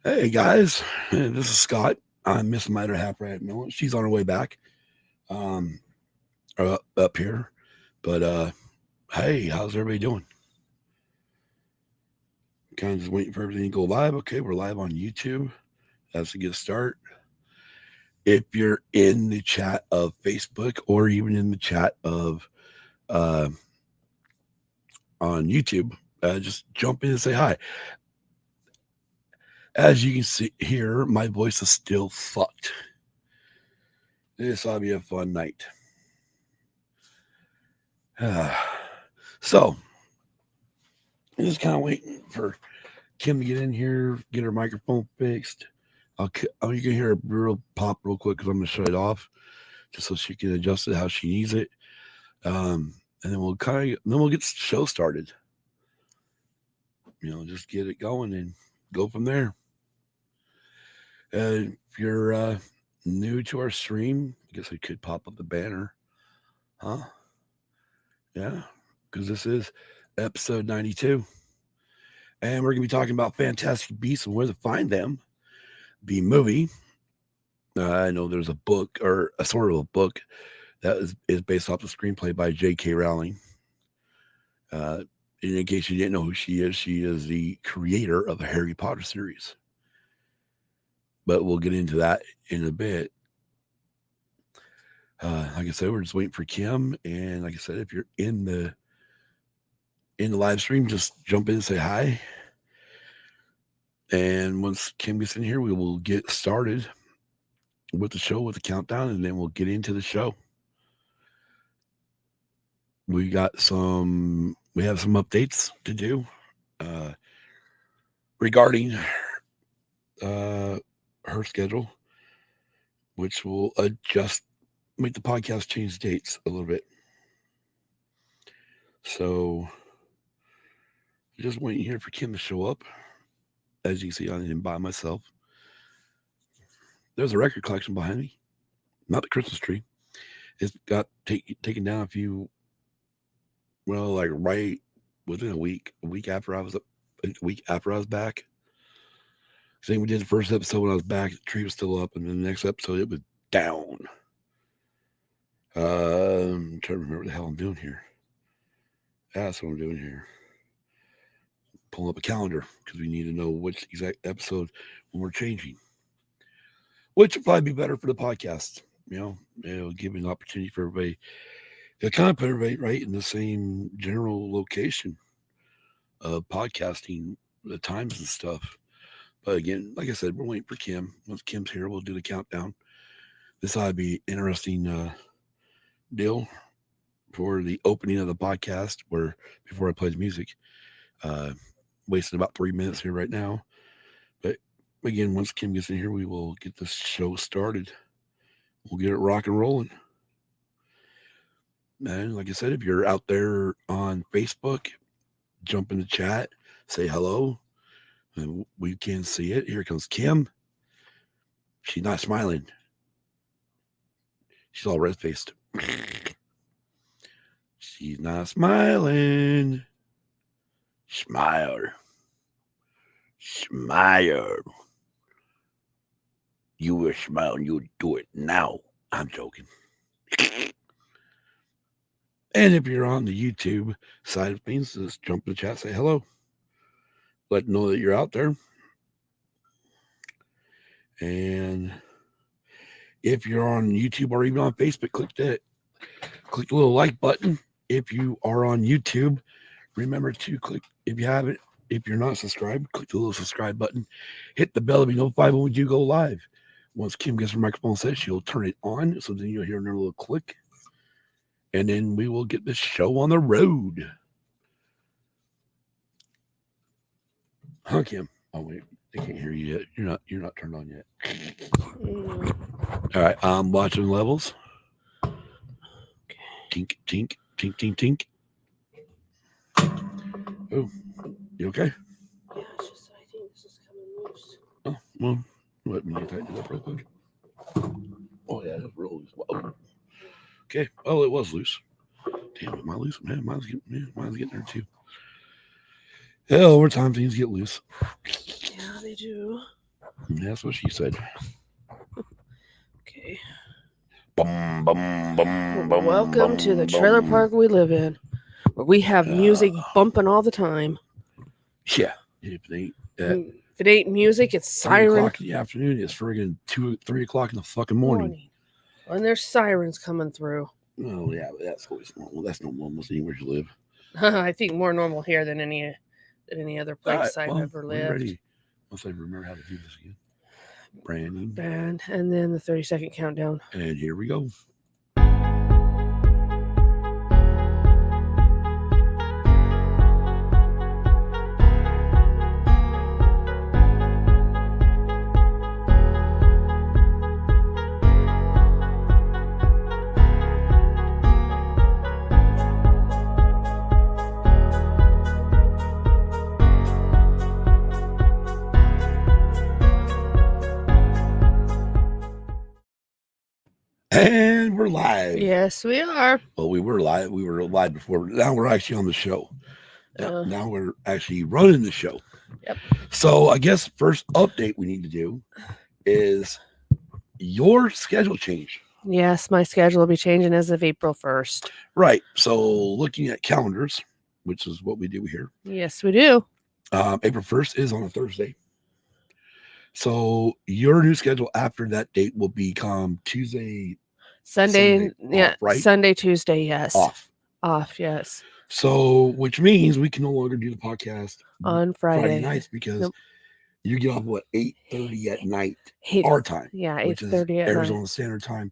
Hey guys, this is Scott. I'm missing my other half right now. She's on her way back, um, up here. But hey, how's everybody doing? Kind of just waiting for everything to go live. Okay, we're live on YouTube. That's a good start. If you're in the chat of Facebook or even in the chat of uh, on YouTube, just jump in and say hi. As you can see here, my voice is still fucked. This ought to be a fun night. So, I'm just kind of waiting for Kim to get in here, get her microphone fixed. You can hear a real pop real quick because I'm going to shut it off just so she can adjust it how she needs it. And then we'll get the show started. Just get it going and go from there. If you're new to our stream, I guess I could pop up the banner. Huh? Yeah, because this is episode 92. And we're going to be talking about Fantastic Beasts and where to find them. The movie. I know there's a book or a sort of a book that is based off the screenplay by J.K. Rowling. In case you didn't know who she is the creator of the Harry Potter series. But we'll get into that in a bit. Like I said, we're just waiting for Kim. And like I said, if you're in the live stream, just jump in and say hi. And once Kim gets in here, we will get started with the show, with the countdown, and then we'll get into the show. We have some updates to do regarding her schedule, which will make the podcast change dates a little bit. So just waiting here for Kim to show up. As you can see, I didn't by myself. There's a record collection behind me, not the Christmas tree. It's got taken down a few. Well, like right within a week after I was back. Same we did the first episode when I was back, the tree was still up, and then the next episode it was down. I'm trying to remember what the hell I'm doing here. That's what I'm doing here. Pulling up a calendar because we need to know which exact episode when we're changing. Which would probably be better for the podcast. It'll give an opportunity for everybody. It'll kind of put everybody right in the same general location of podcasting, the times and stuff. But again, like I said, we're waiting for Kim. Once Kim's here, we'll do the countdown. This ought to be interesting deal for the opening of the podcast, where before I play the music, wasting about 3 minutes here right now. But again, once Kim gets in here, we will get this show started. We'll get it rock and rolling. And like I said, if you're out there on Facebook, jump in the chat, say hello. And we can see it. Here comes Kim. She's not smiling. She's all red faced. She's not smiling. Smile. Smile. You were smiling. You would do it now. I'm joking. And if you're on the YouTube side of things, just jump in the chat, say hello. Let them know that you're out there. And if you're on YouTube or even on Facebook, click the little like button. If you are on YouTube, remember to click, if you're not subscribed, click the little subscribe button. Hit the bell to be notified when we do go live. Once Kim gets her microphone set, she'll turn it on. So then you'll hear another little click. And then we will get this show on the road. Huh, Kim? Oh, wait. They can't hear you yet. You're not turned on yet. All right. I'm watching levels. Tink, tink, tink, tink, tink. Oh, you okay? Yeah, it's just I think this is coming loose. Oh, well, let me tighten it up real quick. Oh, yeah, that's real loose. Whoa. Okay. Well, it was loose. Damn, am I loose? Man, mine's getting there too. Hell, over time, things get loose. Yeah, they do. That's what she said. Okay. Bum, bum, bum, bum, Welcome to the trailer bum. park we live in, where we have music bumping all the time. Yeah. If it ain't at If it ain't music, it's 3 siren o'clock in the afternoon, it's friggin' 3 o'clock in the fucking morning. And there's sirens coming through. Oh, yeah, but that's always normal. That's normal almost anywhere you live. I think more normal here than any other place I've ever we're lived. ready. Once I remember how to do this again. Branding. And then the 30-second countdown. And here we go. And we're live. Yes, we are. Well, we were live. We were live before. Now we're actually on the show. Now we're actually running the show. Yep. So I guess first update we need to do is your schedule change. Yes, my schedule will be changing as of April 1st. Right. So looking at calendars, which is what we do here. Yes, we do. April 1st is on a Thursday. So your new schedule after that date will become Tuesday, Sunday yeah, off, right? Sunday, Tuesday, yes. Off, yes. So, which means we can no longer do the podcast on Friday nights because you get off what 8:30 at night our time. Yeah, 8:30 at Arizona night. Standard Time,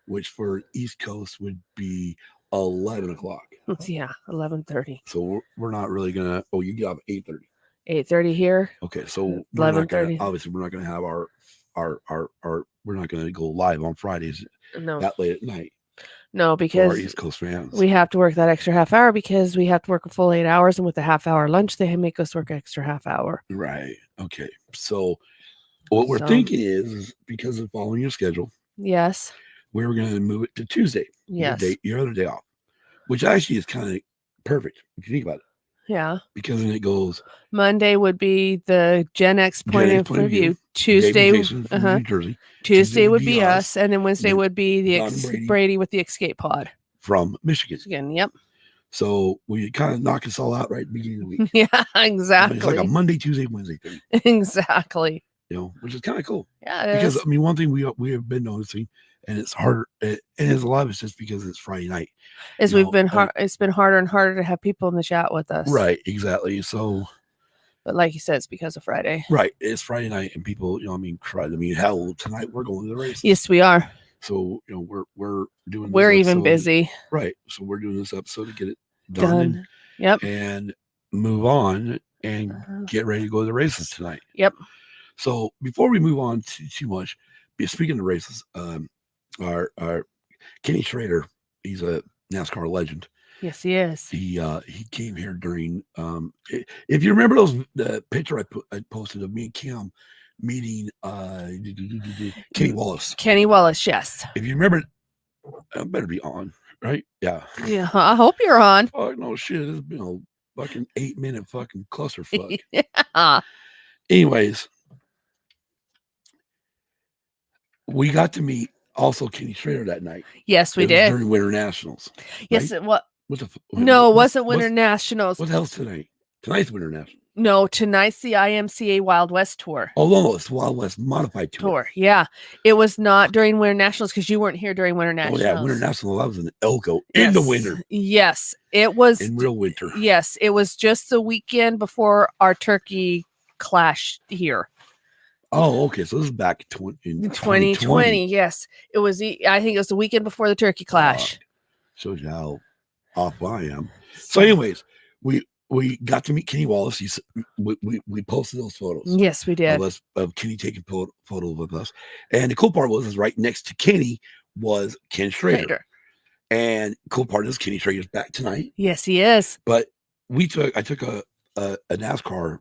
which for East Coast would be 11 o'clock. Yeah, 11:30. So we're not really gonna. Oh, you get off 8:30. 8:30 here. Okay, so 11:30. Obviously, we're not gonna have our. We're not gonna go live on Fridays that late at night. No, because for our East Coast fans, we have to work that extra half hour because we have to work a full 8 hours, and with the half-hour lunch, they make us work extra half hour. Right. Okay. So what we're thinking is because of following your schedule. Yes. We were going to move it to Tuesday. Yes. Your other day off, which actually is kind of perfect if you think about it. Yeah. Because then it goes. Monday would be the Gen X point of view. Tuesday, New Jersey. Tuesday would be us, and then Wednesday would be the Brady with the Escape Pod from Michigan. Yep. So we kind of knock us all out right at the beginning of the week. Yeah, exactly. It's like a Monday, Tuesday, Wednesday thing. Exactly. Which is kind of cool. Yeah, because I mean, one thing we have been noticing, and it's harder, and it's a lot of it's just because it's Friday night. It's been harder and harder to have people in the chat with us. Right, exactly. So, but like you said, it's because of Friday. Right, it's Friday night, and people, hell, tonight we're going to the races. Yes, we are. So we're doing. We're even busy. Right, so we're doing this episode to get it done. Yep. And move on and get ready to go to the races tonight. Yep. So before we move on too much, speaking of races, our Kenny Schrader, he's a NASCAR legend. Yes, he is. He came here during if you remember the picture I posted of me and Kim meeting Kenny Wallace. Kenny Wallace, yes. If you remember, I better be on, right? Yeah. Yeah, I hope you're on. Oh no, shit! It's been a fucking 8-minute fucking clusterfuck. Yeah. Anyways. We got to meet also Kenny Schrader that night. Yes, we did. During Winter Nationals. Yes, right? No, it wasn't Winter Nationals. What the hell's tonight? Tonight's Winter Nationals. No, tonight's the IMCA Wild West Tour. Oh, no, it's Wild West Modified Tour. Yeah. It was not during Winter Nationals because you weren't here during Winter Nationals. Oh, yeah, Winter Nationals. I was in Elko in the winter. Yes, it was. In real winter. Yes, it was just the weekend before our turkey clash here. Oh, okay. So this is back in 2020. Yes, it was. I think it was the weekend before the turkey clash. Shows you how off I am. So, anyways, we got to meet Kenny Wallace. We posted those photos. Yes, we did. Of Kenny taking photos with us, and the cool part was right next to Kenny was Ken Schrader. And cool part is Kenny Schrader's back tonight. Yes, he is. But I took a NASCAR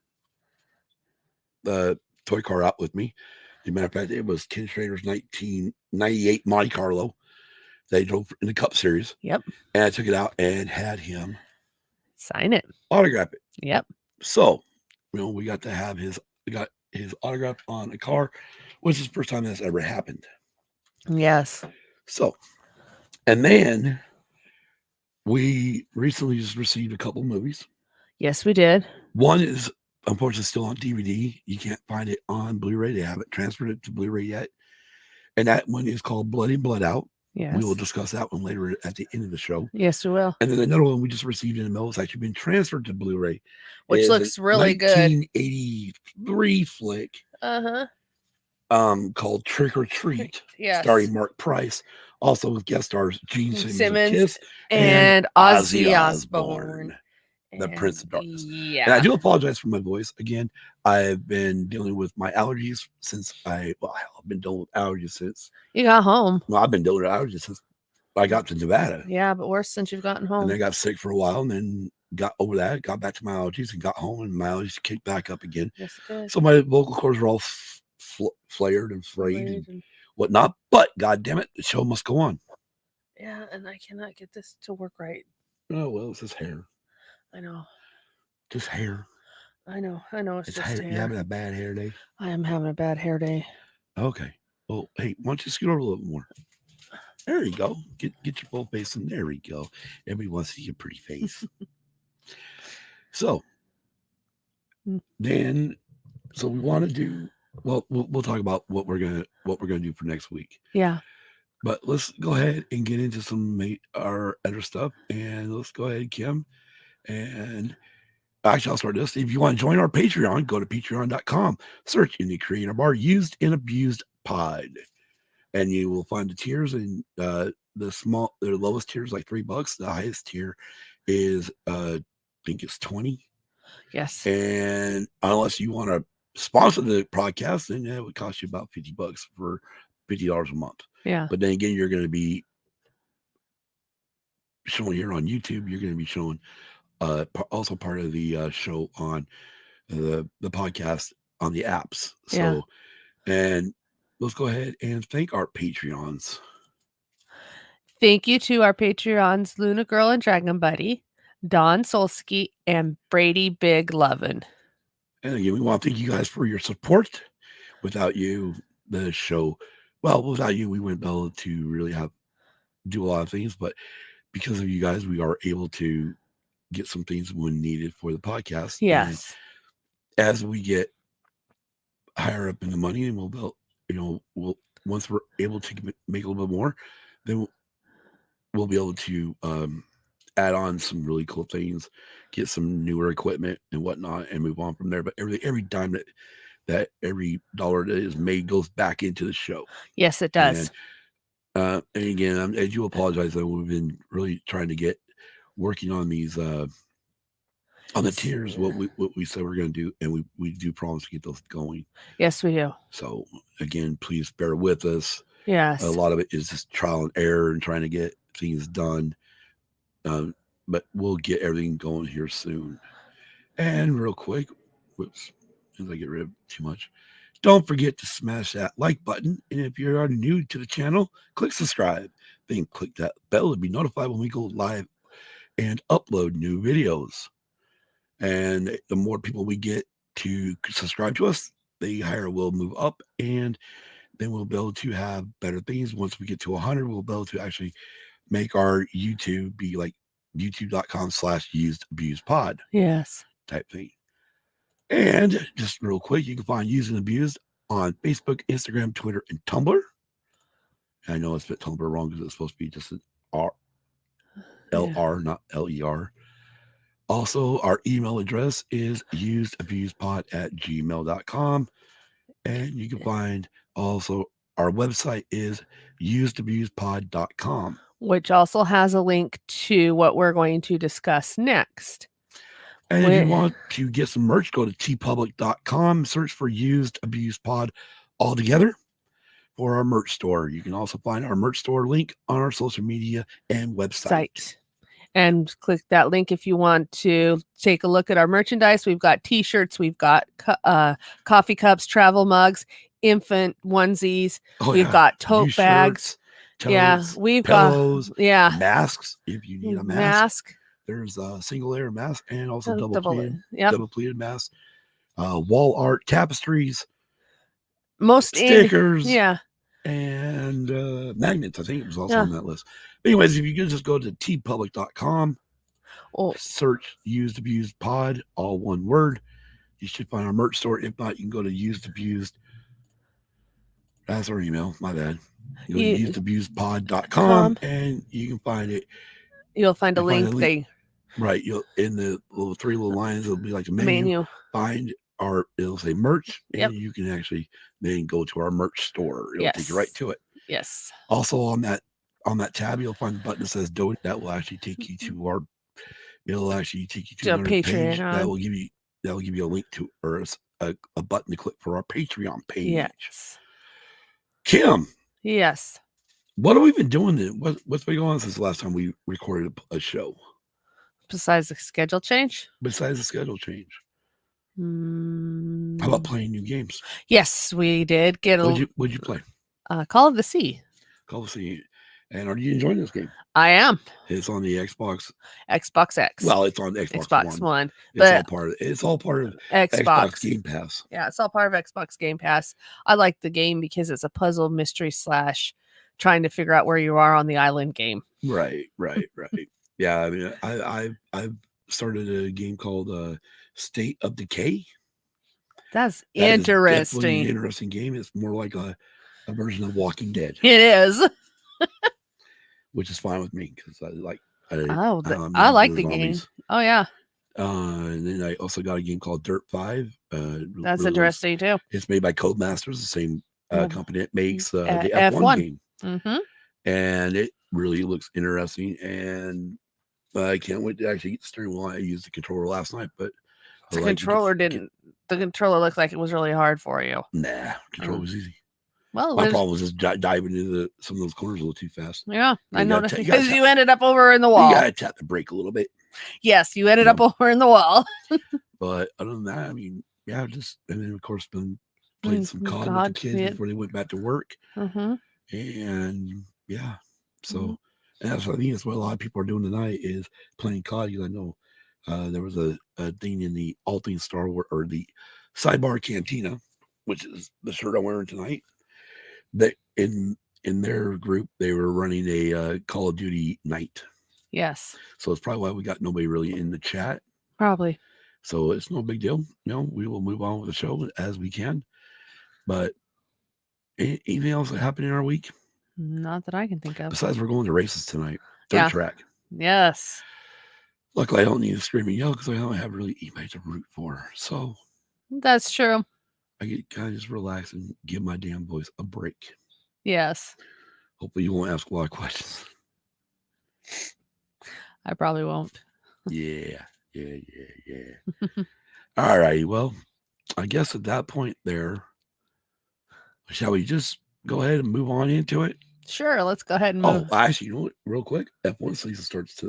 toy car out with me. As a matter of fact, it was Ken Schrader's 1998 Monte Carlo. They drove in the Cup Series. Yep. And I took it out and had him sign it, autograph it. Yep. So, we got to have his. his autograph on a car, which is the first time that's ever happened. Yes. So, and then we recently just received a couple movies. Yes, we did. One is unfortunately still on DVD. You can't find it on Blu-ray. They haven't transferred it to Blu-ray yet. And that one is called Blood In, Blood Out. Yes. We will discuss that one later at the end of the show. Yes, we will. And then another one we just received in the mail. It's actually been transferred to Blu-ray. Which looks really good. 1983 flick. Uh-huh. Called Trick or Treat. Yes. Starring Mark Price. Also with guest stars Gene Simmons, Kiss, and Ozzy Osbourne. The Prince of Darkness. Yeah. And I do apologize for my voice. Again, I've been dealing with my allergies since I've been dealing with allergies since you got home. Well, I've been dealing with allergies since I got to Nevada. Yeah, but worse since you've gotten home. And I got sick for a while and then got over that, got back to my allergies and got home and my allergies kicked back up again. Yes, it did. So my vocal cords were all flared and frayed and whatnot. But God damn it, the show must go on. Yeah, and I cannot get this to work right. Oh, well, it's just hair. I know. Just hair. I know. It's just hair. You having a bad hair day? I am having a bad hair day. Okay. Well, hey, why don't you scoot over a little more? There you go. Get your full face in. There we go. Everybody wants to see your pretty face. So then, we want to do. Well, we'll talk about what we're gonna do for next week. Yeah. But let's go ahead and get into some our other stuff, and let's go ahead, Kim. And actually, I'll start this. If you want to join our Patreon, go to patreon.com. Search in the creator bar "Used and Abused Pod," and you will find the tiers. And the lowest tier is like $3. The highest tier is I think it's 20. Yes. And unless you want to sponsor the podcast, then it would cost you about $50 for $50 a month. Yeah. But then again, you're going to be showing here on YouTube. You're going to be showing also part of the show on the podcast on the apps. So, and let's go ahead and thank our Patreons. Thank you to our Patreons, Luna Girl and Dragon Buddy, Don Solsky, and Brady Big Lovin'. And again, we want to thank you guys for your support. Without you, the show, without you, we wouldn't be able to really do a lot of things. But because of you guys, we are able to get some things when needed for the podcast. Yes. And as we get higher up in the money, and we'll once we're able to make a little bit more, then we'll be able to add on some really cool things, get some newer equipment and whatnot, and move on from there. But every dime that every dollar that is made goes back into the show. Yes, it does. And again, I do apologize that we've been really trying to get working on these on the tiers, what we said we're going to do, and we do promise to get those going. Yes, we do. So again, please bear with us. Yes. A lot of it is just trial and error and trying to get things done. But we'll get everything going here soon. And real quick, whoops, as I get rid of too much, don't forget to smash that like button. And if you're new to the channel, click subscribe. Then click that bell to be notified when we go live and upload new videos. And the more people we get to subscribe to us, the higher we'll move up, and then we'll be able to have better things. Once we get to 100, we'll be able to actually make our YouTube be like youtube.com/usedabused_pod. Yes. Type thing. And just real quick, you can find Used and Abused on Facebook, Instagram, Twitter, and Tumblr. And I know I spelled Tumblr wrong because it's supposed to be just an LR, not LER. Also, our email address is usedabusedpod@gmail.com. And you can find also our website is usedabusedpod.com. Which also has a link to what we're going to discuss next. And if you want to get some merch, go to tpublic.com, search for Used Abused Pod all together for our merch store. You can also find our merch store link on our social media and website. And click that link if you want to take a look at our merchandise. We've got t-shirts, we've got coffee cups, travel mugs, infant onesies. We've got tote bags. Totes, we've pillows, got masks if you need a mask. There's a single layer mask and also double pleated masks. wall art, tapestries, Most stickers, yeah, and magnets. I think it was also on that list. But anyways, if you could just go to tpublic.com, search Used Abused Pod, all one word. You should find our merch store. If not, you can go to Used Abused. That's our email. My bad. You go to usedabusedpod.com and you can find it. You'll find a link. Right. You'll in the little 3 little lines. It'll be like a menu. Find it'll say merch, and you can actually then go to our merch store. It'll take you right to it. Yes. Also on that tab, you'll find the button that says donate. That will actually take you to it'll actually take you to another page that will give you a link to, or a button to click for our Patreon page. Yes. Kim. Yes. What have we been doing? What's been going on since the last time we recorded a show? Besides the schedule change? How about playing new games? Yes, we did get What'd you play? Call of the Sea. Call of the Sea. And are you enjoying this game? I am. It's on the Xbox X. Well, it's on Xbox One. It's all part of Xbox Game Pass. Yeah, it's all part of Xbox Game Pass. I like the game because it's a puzzle mystery / trying to figure out where you are on the island game. Right. Yeah, I mean, I've started a game called State of Decay. That's interesting. Definitely an interesting game. It's more like a version of Walking Dead. It is. Which is fine with me because I like the game. Oh yeah. And then I also got a game called Dirt 5. That's interesting too. It's made by Codemasters, the same company that makes the F1 game. Mm-hmm. And it really looks interesting. And I can't wait to actually get the steering wheel. I used the controller last night, but the controller looked like it was really hard for you. Nah, controller was easy. Well, my problem was just diving into some of those corners a little too fast. Yeah, I noticed because you ended up over in the wall. You gotta tap the brake a little bit. Yes, you ended up over in the wall. But other than that, I mean, yeah, and then of course been playing some COD with the kids before they went back to work. Mm-hmm. And yeah, so and that's what I think is what a lot of people are doing tonight is playing COD. Because I know there was a thing in the All Things Star Wars or the Sidebar Cantina, which is the shirt I'm wearing tonight. That in their group they were running a Call of Duty night. Yes. So it's probably why we got nobody really in the chat. Probably. So it's no big deal. We will move on with the show as we can. But anything else that happened in our week? Not that I can think of. Besides, we're going to races tonight. Third track. Yes. Luckily, I don't need to scream and yell because I don't have really anybody to root for. So that's true. I get kind of just relax and give my damn voice a break. Yes. Hopefully you won't ask a lot of questions. I probably won't. Yeah. All right. Well, I guess at that point there, shall we just go ahead and move on into it? Sure. Let's go ahead and move. Oh, actually, you know what? Real quick, F1 season starts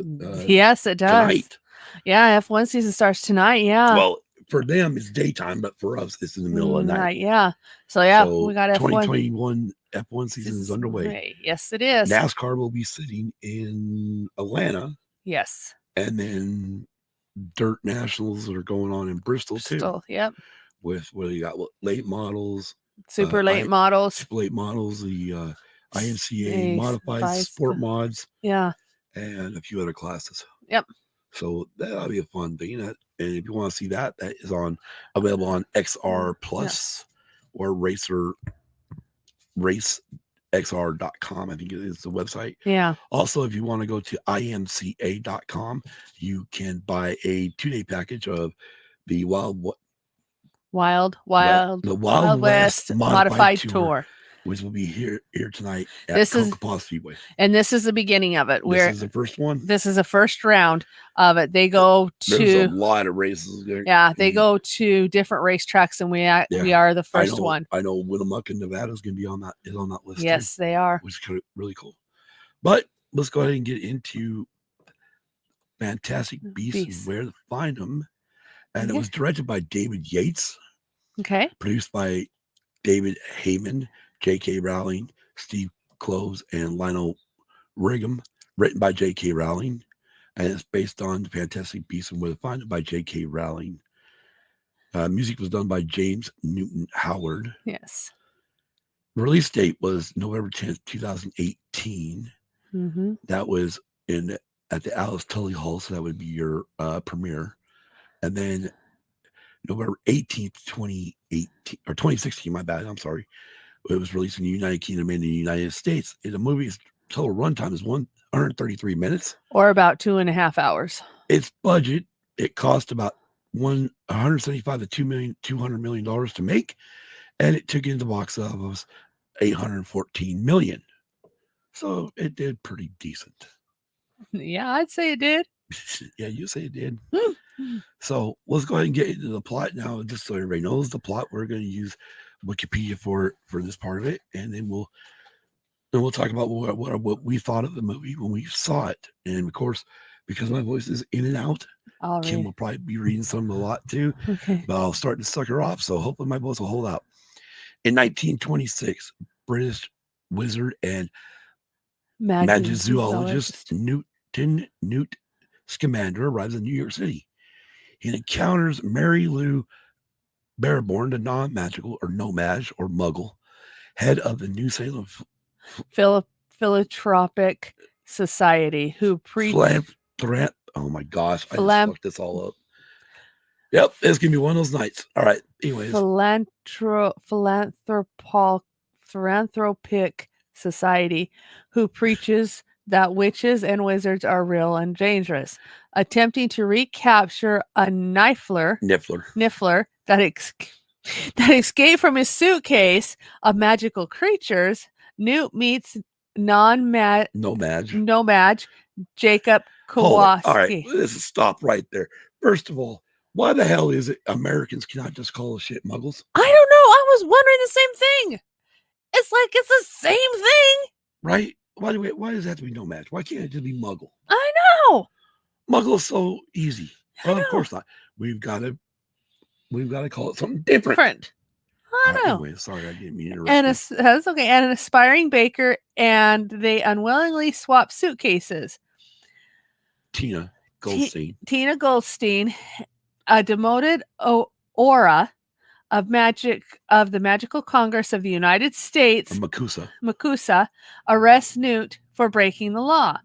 yes, it does. Tonight. Yeah, F1 season starts tonight. Yeah. Well, for them, it's daytime, but for us, it's in the middle of the night. Yeah. So, we got F1. 2021 F1 season is underway. Yes, it is. NASCAR will be sitting in Atlanta. Yes. And then Dirt Nationals are going on in Bristol too. Yep. With what do you got? Late models. Super late models. Super late models. The IMCA modified sport mods. Yeah. And a few other classes. Yep. So that'll be a fun thing. And if you want to see that is available on XR Plus or racexr.com. I think it is the website. Yeah. Also, if you want to go to imca.com, you can buy a 2-day package of the Wild West Modified Tour, which will be here tonight at Concourse Speedway. And this is the beginning of it. This is the first one. This is the first round of it. They go to there's a lot of races there. Yeah, they go to different racetracks, and we are the first one. I know Winnemucca, Nevada is going to be on that list. Yes, they are. Which is kind of really cool. But let's go ahead and get into Fantastic Beasts and where to find them. And it was directed by David Yates. Okay. Produced by David Heyman, J.K. Rowling, Steve Kloves, and Lionel Righam. Written by J.K. Rowling. And it's based on the Fantastic Beasts and Where to Find Them by J.K. Rowling. Music was done by James Newton Howard. Yes. Release date was November 10th, 2018. Mm-hmm. That was at the Alice Tully Hall, so that would be your premiere. And then November 18th, 2018 or 2016, my bad, I'm sorry. It was released in the United Kingdom and the United States. The movie's total runtime is 133 minutes. Or about 2.5 hours. Its budget, it cost about $175 to $200 million to make, and it took in the box office $814 million. So it did pretty decent. Yeah, I'd say it did. Yeah, you say it did. So let's go ahead and get into the plot now. Just so everybody knows the plot, we're going to use Wikipedia for this part of it, and then we'll talk about what we thought of the movie when we saw it. And of course, because my voice is in and out, Kim will probably be reading some a lot too. Okay. But I'll start to suck her off, so hopefully my voice will hold out. In 1926, British wizard and magizoologist Newt Scamander arrives in New York City. He encounters Mary Lou Barborn, the non-magical or no-mage or muggle, head of the New Salem Philanthropic Society, who oh my gosh, I just fucked this all up. Yep, it's gonna be one of those nights. All right, anyways. Philanthropic Society, who preaches that witches and wizards are real and dangerous, attempting to recapture a niffler that escaped from his suitcase of magical creatures. Newt meets no-mage Jacob Kowalski. All right, let's stop right there. First of all, why the hell is it Americans cannot just call the shit muggles? I don't know. I was wondering the same thing. It's like it's the same thing. Right? Why does it have to be no match? Why can't it just be muggle? I know. Muggle is so easy. Well, of course not. We've got to call it something different. I know. Anyway, sorry, I didn't mean to interrupt. That's okay. And an aspiring baker, and they unwillingly swap suitcases. Tina Goldstein, a demoted aura of the Magical Congress of the United States, Makusa, arrests Newt for breaking the law.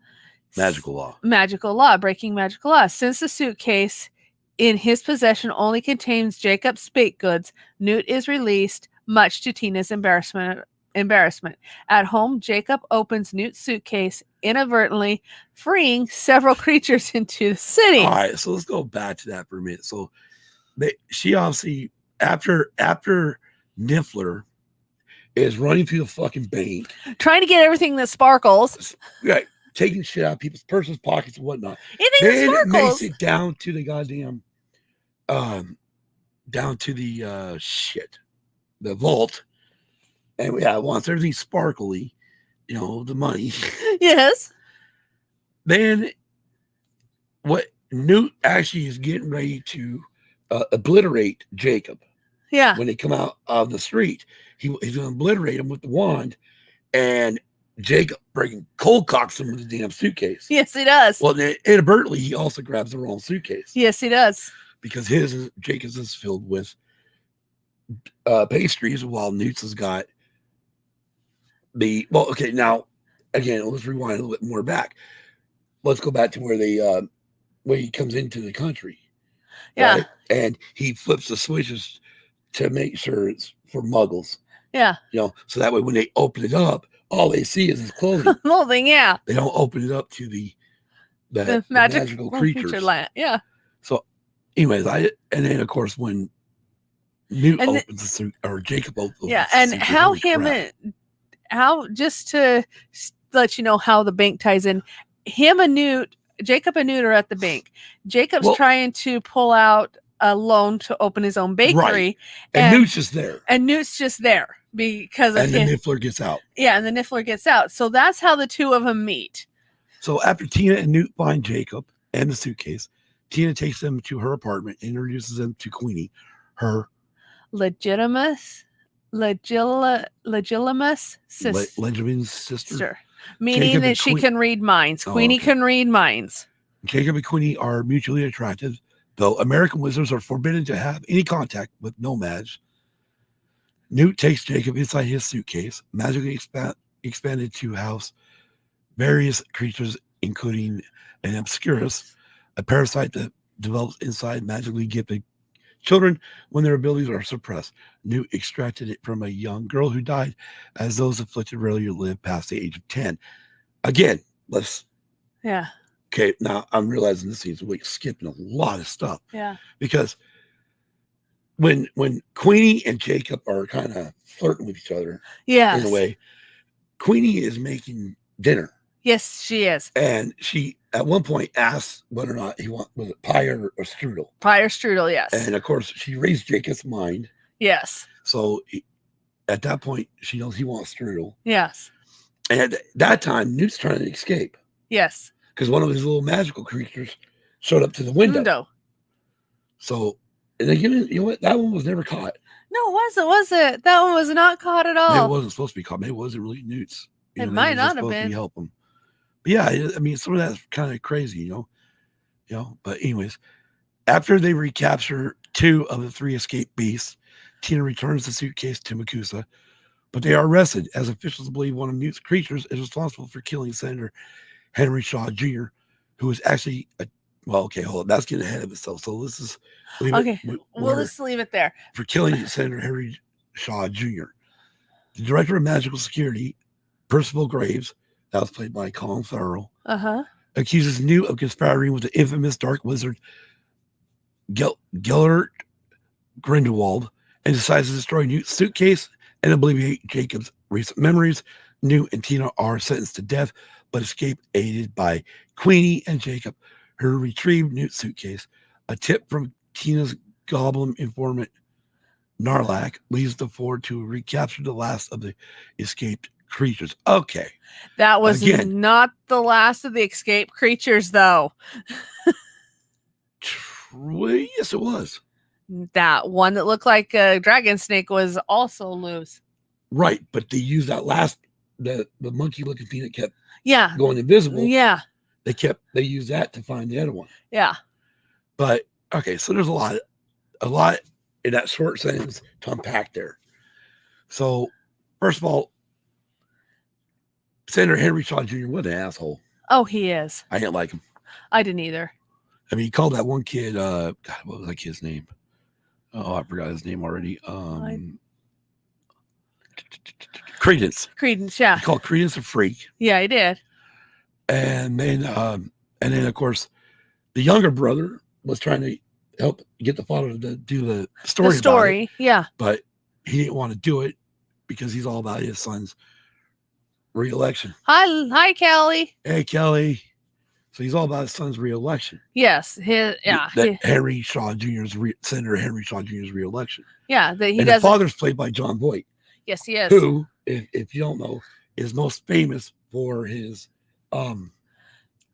Breaking magical law. Since the suitcase in his possession only contains Jacob's baked goods, Newt is released, much to Tina's embarrassment. At home, Jacob opens Newt's suitcase, inadvertently freeing several creatures into the city. All right, so let's go back to that for a minute. So she obviously, after Niffler is running through the fucking bank, trying to get everything that sparkles, right, taking shit out of people's purses, pockets, and whatnot. Then it makes it down to the goddamn, down to the the vault, and wants everything sparkly, the money. Yes. Then what Newt actually is getting ready to obliterate Jacob. Yeah. When they come out of the street, he's going to obliterate him with the wand, and Jacob breaking cold cocks him with the damn suitcase. Yes, he does. Well, then inadvertently, he also grabs the wrong suitcase. Yes, he does. Because Jacob's is filled with pastries, while Newt's has got now, again, let's rewind a little bit more back. Let's go back to where he comes into the country. Yeah. Right? And he flips the switches to make sure it's for muggles. Yeah. So that way when they open it up, all they see is his clothing. Clothing, yeah. They don't open it up to the magical creatures. Yeah. So anyways, and then of course when Newt opens the suit, or Jacob opens the suit, how just to let you know how the bank ties in, Jacob and Newt are at the bank. Jacob's trying to pull out a loan to open his own bakery. Right. And Newt's just there. Because of the Niffler gets out. Yeah, and the Niffler gets out. So that's how the two of them meet. So after Tina and Newt find Jacob and the suitcase, Tina takes them to her apartment and introduces them to Queenie, her legitimate sister. Meaning Jacob that she can read minds. Queenie can read minds. Jacob and Queenie are mutually attracted, Though American wizards are forbidden to have any contact with nomads, Newt takes Jacob inside his suitcase, magically expanded to house various creatures, including an obscurus, a parasite that develops inside magically gifted children when their abilities are suppressed. Newt extracted it from a young girl who died, as those afflicted rarely live past the age of 10. Again, Yeah. Okay, now I'm realizing this is like skipping a lot of stuff. Yeah. Because when Queenie and Jacob are kind of flirting with each other, yes, in a way, Queenie is making dinner. Yes, she is. And she at one point asks whether or not he was it pie or strudel. Pie or strudel, yes. And of course, she raised Jacob's mind. Yes. So at that point, she knows he wants strudel. Yes. And at that time, Newt's trying to escape. Yes. Because one of his little magical creatures showed up to the window. So, and again, you know what? That one was never caught. No, was it? That one was not caught at all. Maybe it wasn't supposed to be caught. Maybe it wasn't really Newt's. It might not have been. To help him. But yeah, I mean, some of that's kind of crazy, you know. But anyways, after they recapture 2 of the 3 escaped beasts, Tina returns the suitcase to Makusa, but they are arrested as officials believe one of Newt's creatures is responsible for killing Senator Henry Shaw Jr., who was actually hold on, that's getting ahead of itself. So let's just leave okay. We'll just leave it there. For killing Senator Henry Shaw Jr. The director of magical security, Percival Graves, that was played by Colin Farrell, accuses Newt of conspiring with the infamous dark wizard Gellert Grindelwald and decides to destroy Newt's suitcase and obliviate Jacob's recent memories. Newt and Tina are sentenced to death, but escape aided by Queenie and Jacob, who retrieve Newt's suitcase. A tip from Tina's goblin informant, Narlac, leads the 4 to recapture the last of the escaped creatures. Okay. That was not the last of the escaped creatures, though. Yes, it was. That one that looked like a dragon snake was also loose. Right, but they used that last, the monkey-looking thing that kept going invisible. Yeah. They used that to find the other one. Yeah. But okay, so there's a lot in that short sentence to unpack there. So, first of all, Senator Henry Shaw Jr., what an asshole. Oh, he is. I didn't like him. I didn't either. I mean, he called that one kid, God, what was that kid's name? Oh, I forgot his name already. Credence. Credence, yeah. He called Credence a freak. Yeah, he did. And then, of course, the younger brother was trying to help get the father to do the story. The story, yeah. But he didn't want to do it because he's all about his son's re-election. Hi, Kelly. Hey, Kelly. So he's all about his son's re-election. Yes, Henry Shaw Jr.'s Senator Henry Shaw Jr.'s re-election. Yeah, the father's played by John Voight. Yes, he is. Who, if you don't know, is most famous for his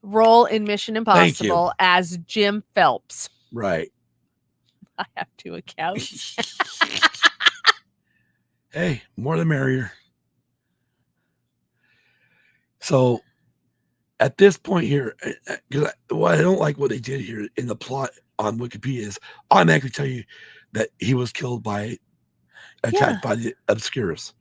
role in Mission Impossible as Jim Phelps. Right. I have 2 accounts. Hey, more the merrier. So at this point here, because I don't like what they did here in the plot on Wikipedia is automatically tell you that he was killed by attacked by the Obscurus.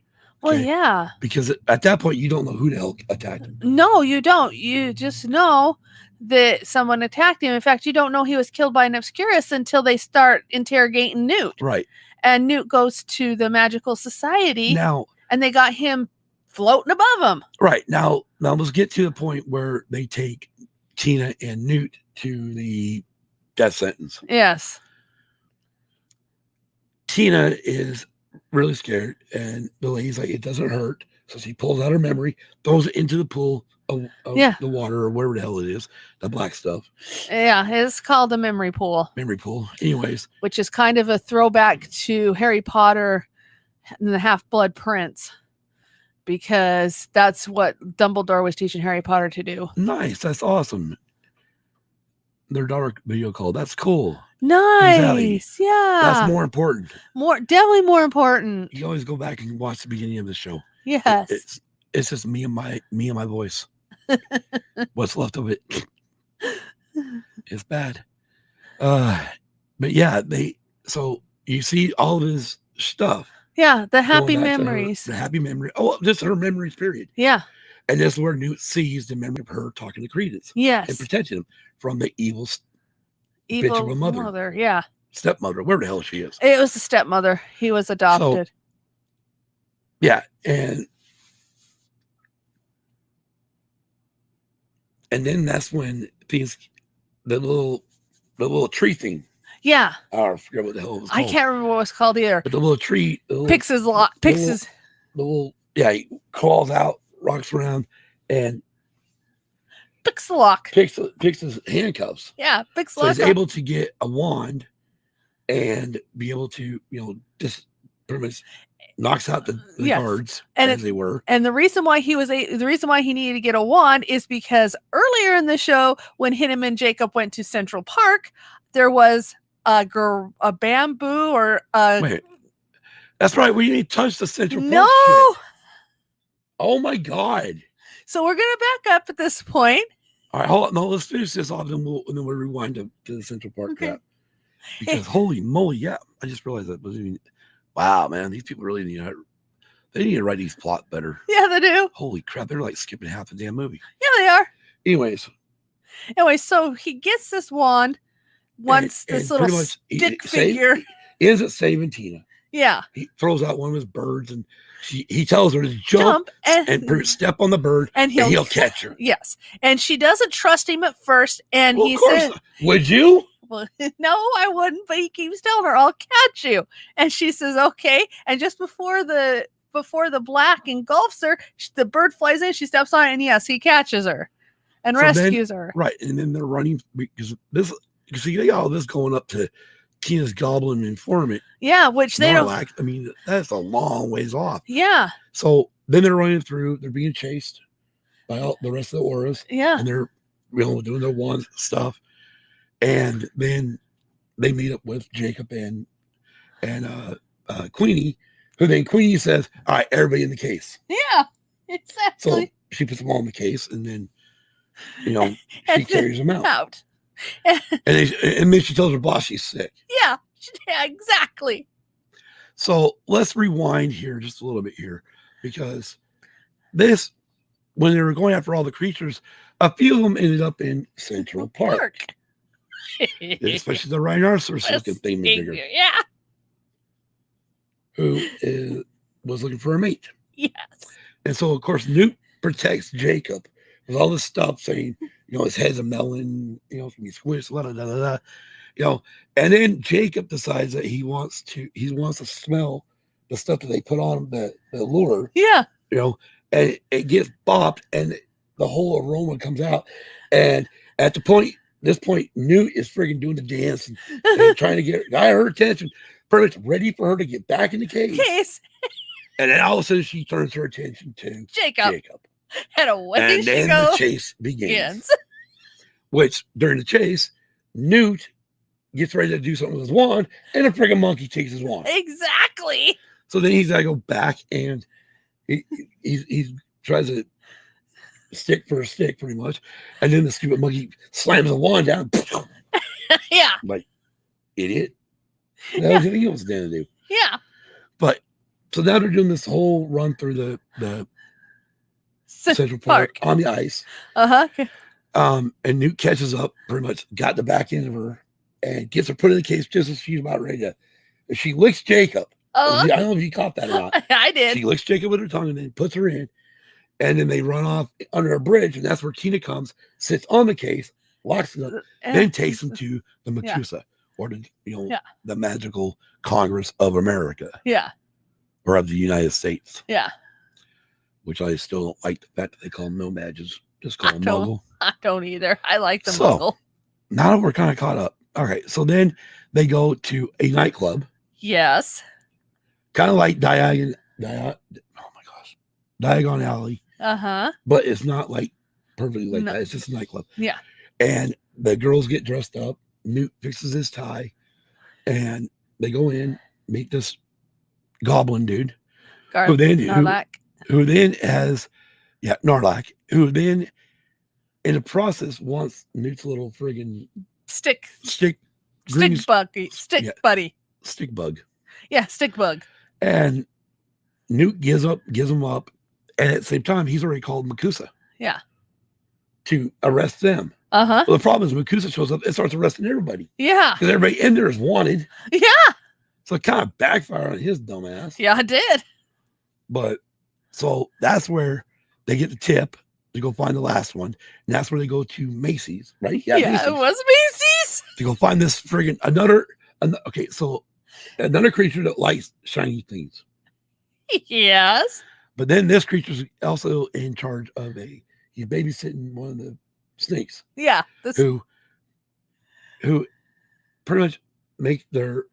Well, yeah. Because at that point, you don't know who the hell attacked him. No, you don't. You just know that someone attacked him. In fact, you don't know he was killed by an Obscurus until they start interrogating Newt. Right. And Newt goes to the Magical Society. Now, and they got him floating above him. Right. Now let's get to the point where they take Tina and Newt to the death sentence. Yes. Tina is really scared, and the lady's like, it doesn't hurt. So she pulls out her memory, throws it into the pool of the water or wherever the hell it is, the black stuff. Yeah, it's called a memory pool. Memory pool. Anyways. Which is kind of a throwback to Harry Potter and the Half-Blood Prince, because that's what Dumbledore was teaching Harry Potter to do. Nice. That's awesome. Their daughter video call. That's cool. Nice. Exactly. Yeah. That's more important. Definitely more important. You always go back and watch the beginning of the show. Yes. It's just me and my voice. What's left of it. It's bad. But yeah, so you see all of his stuff. Yeah, the happy going back to her- memories. the happy memory. Oh, just her memories, period. Yeah. And this is where Newt sees the memory of her talking to Credence and Yes. protecting him from the evil bitch of a mother. Yeah. Stepmother, where the hell she is. It was a stepmother. He was adopted. So, yeah, and then that's when things, the little tree thing. Yeah. I forget what the hell it was called. I can't remember what it was called either. But the little tree. Picks his lot. Picks his. The little, yeah, he crawls out, rocks around, and picks the lock. Picks his handcuffs. Yeah, picks the lock. So he's able to get a wand and be able to, just pretty much knocks out the guards as they were. And the reason why he needed to get a wand is because earlier in the show, when him and Jacob went to Central Park, there was a bamboo or a. Wait, that's right. We didn't touch the Central Park. No. Shit. Oh my God. So we're gonna back up at this point. All right, hold on. No, let's finish this off, and we'll rewind to the Central Park crap. Because holy moly, yeah, I just realized that was even. Wow, man, these people really need to write these plot better. Yeah, they do. Holy crap, they're like skipping half the damn movie. Yeah, they are. Anyway, so he gets this wand once this little stick figure ends up saving Tina. Yeah. He throws out one of his birds and he tells her to jump and step on the bird and he'll catch her. Yes. And she doesn't trust him at first. And he said, would you? Well, no, I wouldn't. But he keeps telling her, I'll catch you. And she says, okay. And just before the black engulfs her, the bird flies in, she steps on it, and yes, he catches her and rescues her. Right. And then they're running because they got all this going up to Tina's goblin informant. Yeah, which they don't. I mean, that's a long ways off. Yeah. So then they're running through. They're being chased by all the rest of the auras. Yeah. And they're doing their wand stuff. And then they meet up with Jacob and Queenie, who then Queenie says, "All right, everybody in the case." Yeah, exactly. So she puts them all in the case, and then she carries them out. And then she tells her boss she's sick. Yeah, exactly. So let's rewind here just a little bit here, because when they were going after all the creatures, a few of them ended up in Central Park. Especially the rhinoceros looking thing. Yeah. Who was looking for a mate. Yes. And so, of course, Newt protects Jacob with all this stuff saying, his head's a melon, it's gonna be squished, and then Jacob decides that he wants to smell the stuff that they put on the lure. Yeah. And it gets bopped and the whole aroma comes out. And at this point, Newt is freaking doing the dance and trying to get her attention, pretty much ready for her to get back in the case. And then all of a sudden she turns her attention to Jacob. And away and she then goes. The chase begins. Which, during the chase, Newt gets ready to do something with his wand, and a freaking monkey takes his wand. Exactly. So then he's got to go back, and he tries to stick for a stick, pretty much. And then the stupid monkey slams the wand down. Yeah. Like, idiot. That was what he was going to do. Yeah. But, so now they're doing this whole run through the Central Park on the ice. Uh-huh. And Newt catches up, pretty much got the back end of her and gets her put in the case just as she's about ready to. She licks Jacob. I don't know if you caught that or not. I did. She licks Jacob with her tongue and then puts her in. And then they run off under a bridge. And that's where Tina comes, sits on the case, locks it up, then takes them to the Makusa, or the magical Congress of America. Yeah. Or of the United States. Yeah. Which I still don't like the fact that they call them nomads. Just call them Muggle. I don't either. I like the Muggle. Now that we're kind of caught up. Okay, so then they go to a nightclub. Yes. Kind of like Diagon Alley. Uh-huh. But it's not like perfectly like that. It's just a nightclub. Yeah. And the girls get dressed up. Newt fixes his tie. And they go in, meet this goblin dude. Narlac. Who then has, Narlac, who then, in the process, wants Newt's little friggin' stick Stick buddy. Stick bug. Yeah, stick bug. And Newt gives him up, and at the same time, he's already called Makusa. Yeah. To arrest them. Uh-huh. Well, the problem is Makusa shows up and starts arresting everybody. Yeah. Because everybody in there is wanted. Yeah. So it kind of backfired on his dumbass. Yeah, it did. But so that's where they get the tip to go find the last one. And that's where they go to Macy's, right? Yeah, Macy's. it was Macy's. To go find this friggin' another creature that likes shiny things. Yes. But then this creature's also in charge of he's babysitting one of the snakes. Yeah. Who pretty much make their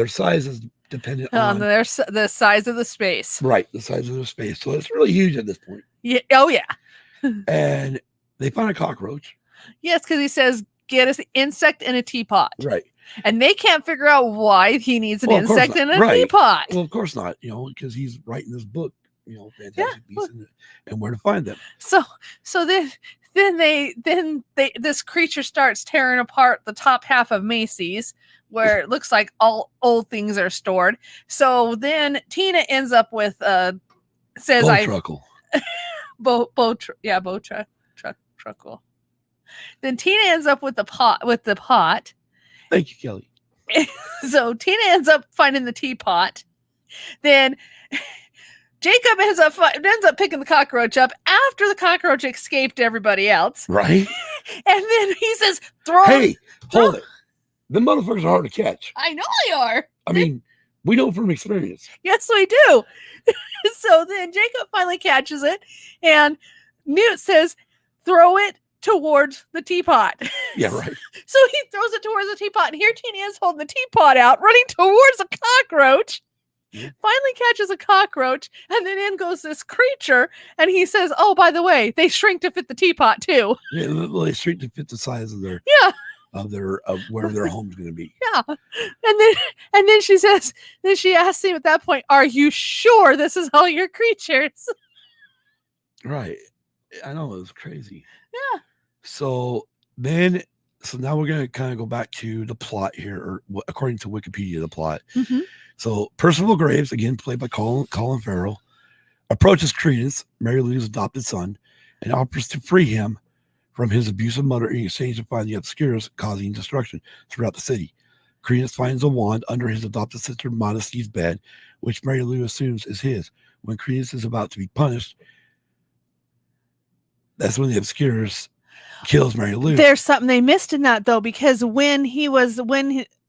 sizes dependent on the size of the space. Right, the size of the space. So it's really huge at this point. Yeah. Oh yeah. And they find a cockroach. Yes, because he says, get us an insect in a teapot. Right. And they can't figure out why he needs an insect in a teapot. Well, of course not, because he's writing this book, Fantastic Beasts and where to find them. So then this creature starts tearing apart the top half of Macy's, where it looks like all old things are stored. So then Tina ends up with says truckle. Then Tina ends up with the pot. Thank you, Kelly. So Tina ends up finding the teapot. Then Jacob ends up picking the cockroach up after the cockroach escaped everybody else. Right. And then he says, hold it. The motherfuckers are hard to catch. I know they are. I mean, we know from experience. Yes, we do. So then Jacob finally catches it, and Newt says, throw it towards the teapot. Yeah, right. So he throws it towards the teapot, and here Tina is holding the teapot out, running towards a cockroach. Yeah. Finally catches a cockroach, and then in goes this creature, and he says, oh, by the way, they shrink to fit the teapot too. Yeah, they shrink to fit the size of their of where their home's going to be. Yeah. And then she says, then she asks him at that point, are you sure this is all your creatures? Right. I know, it was crazy. Yeah. So now we're going to kind of go back to the plot here, or according to Wikipedia, the plot. Mm-hmm. So Percival Graves, again played by Colin Farrell, approaches Credence, Mary Lou's adopted son, and offers to free him from his abusive mother in exchange to find the Obscurus causing destruction throughout the city. Credence finds a wand under his adopted sister Modesty's bed, which Mary Lou assumes is his. When Credence is about to be punished, that's when the Obscurus kills Mary Lou. There's something they missed in that, though, because when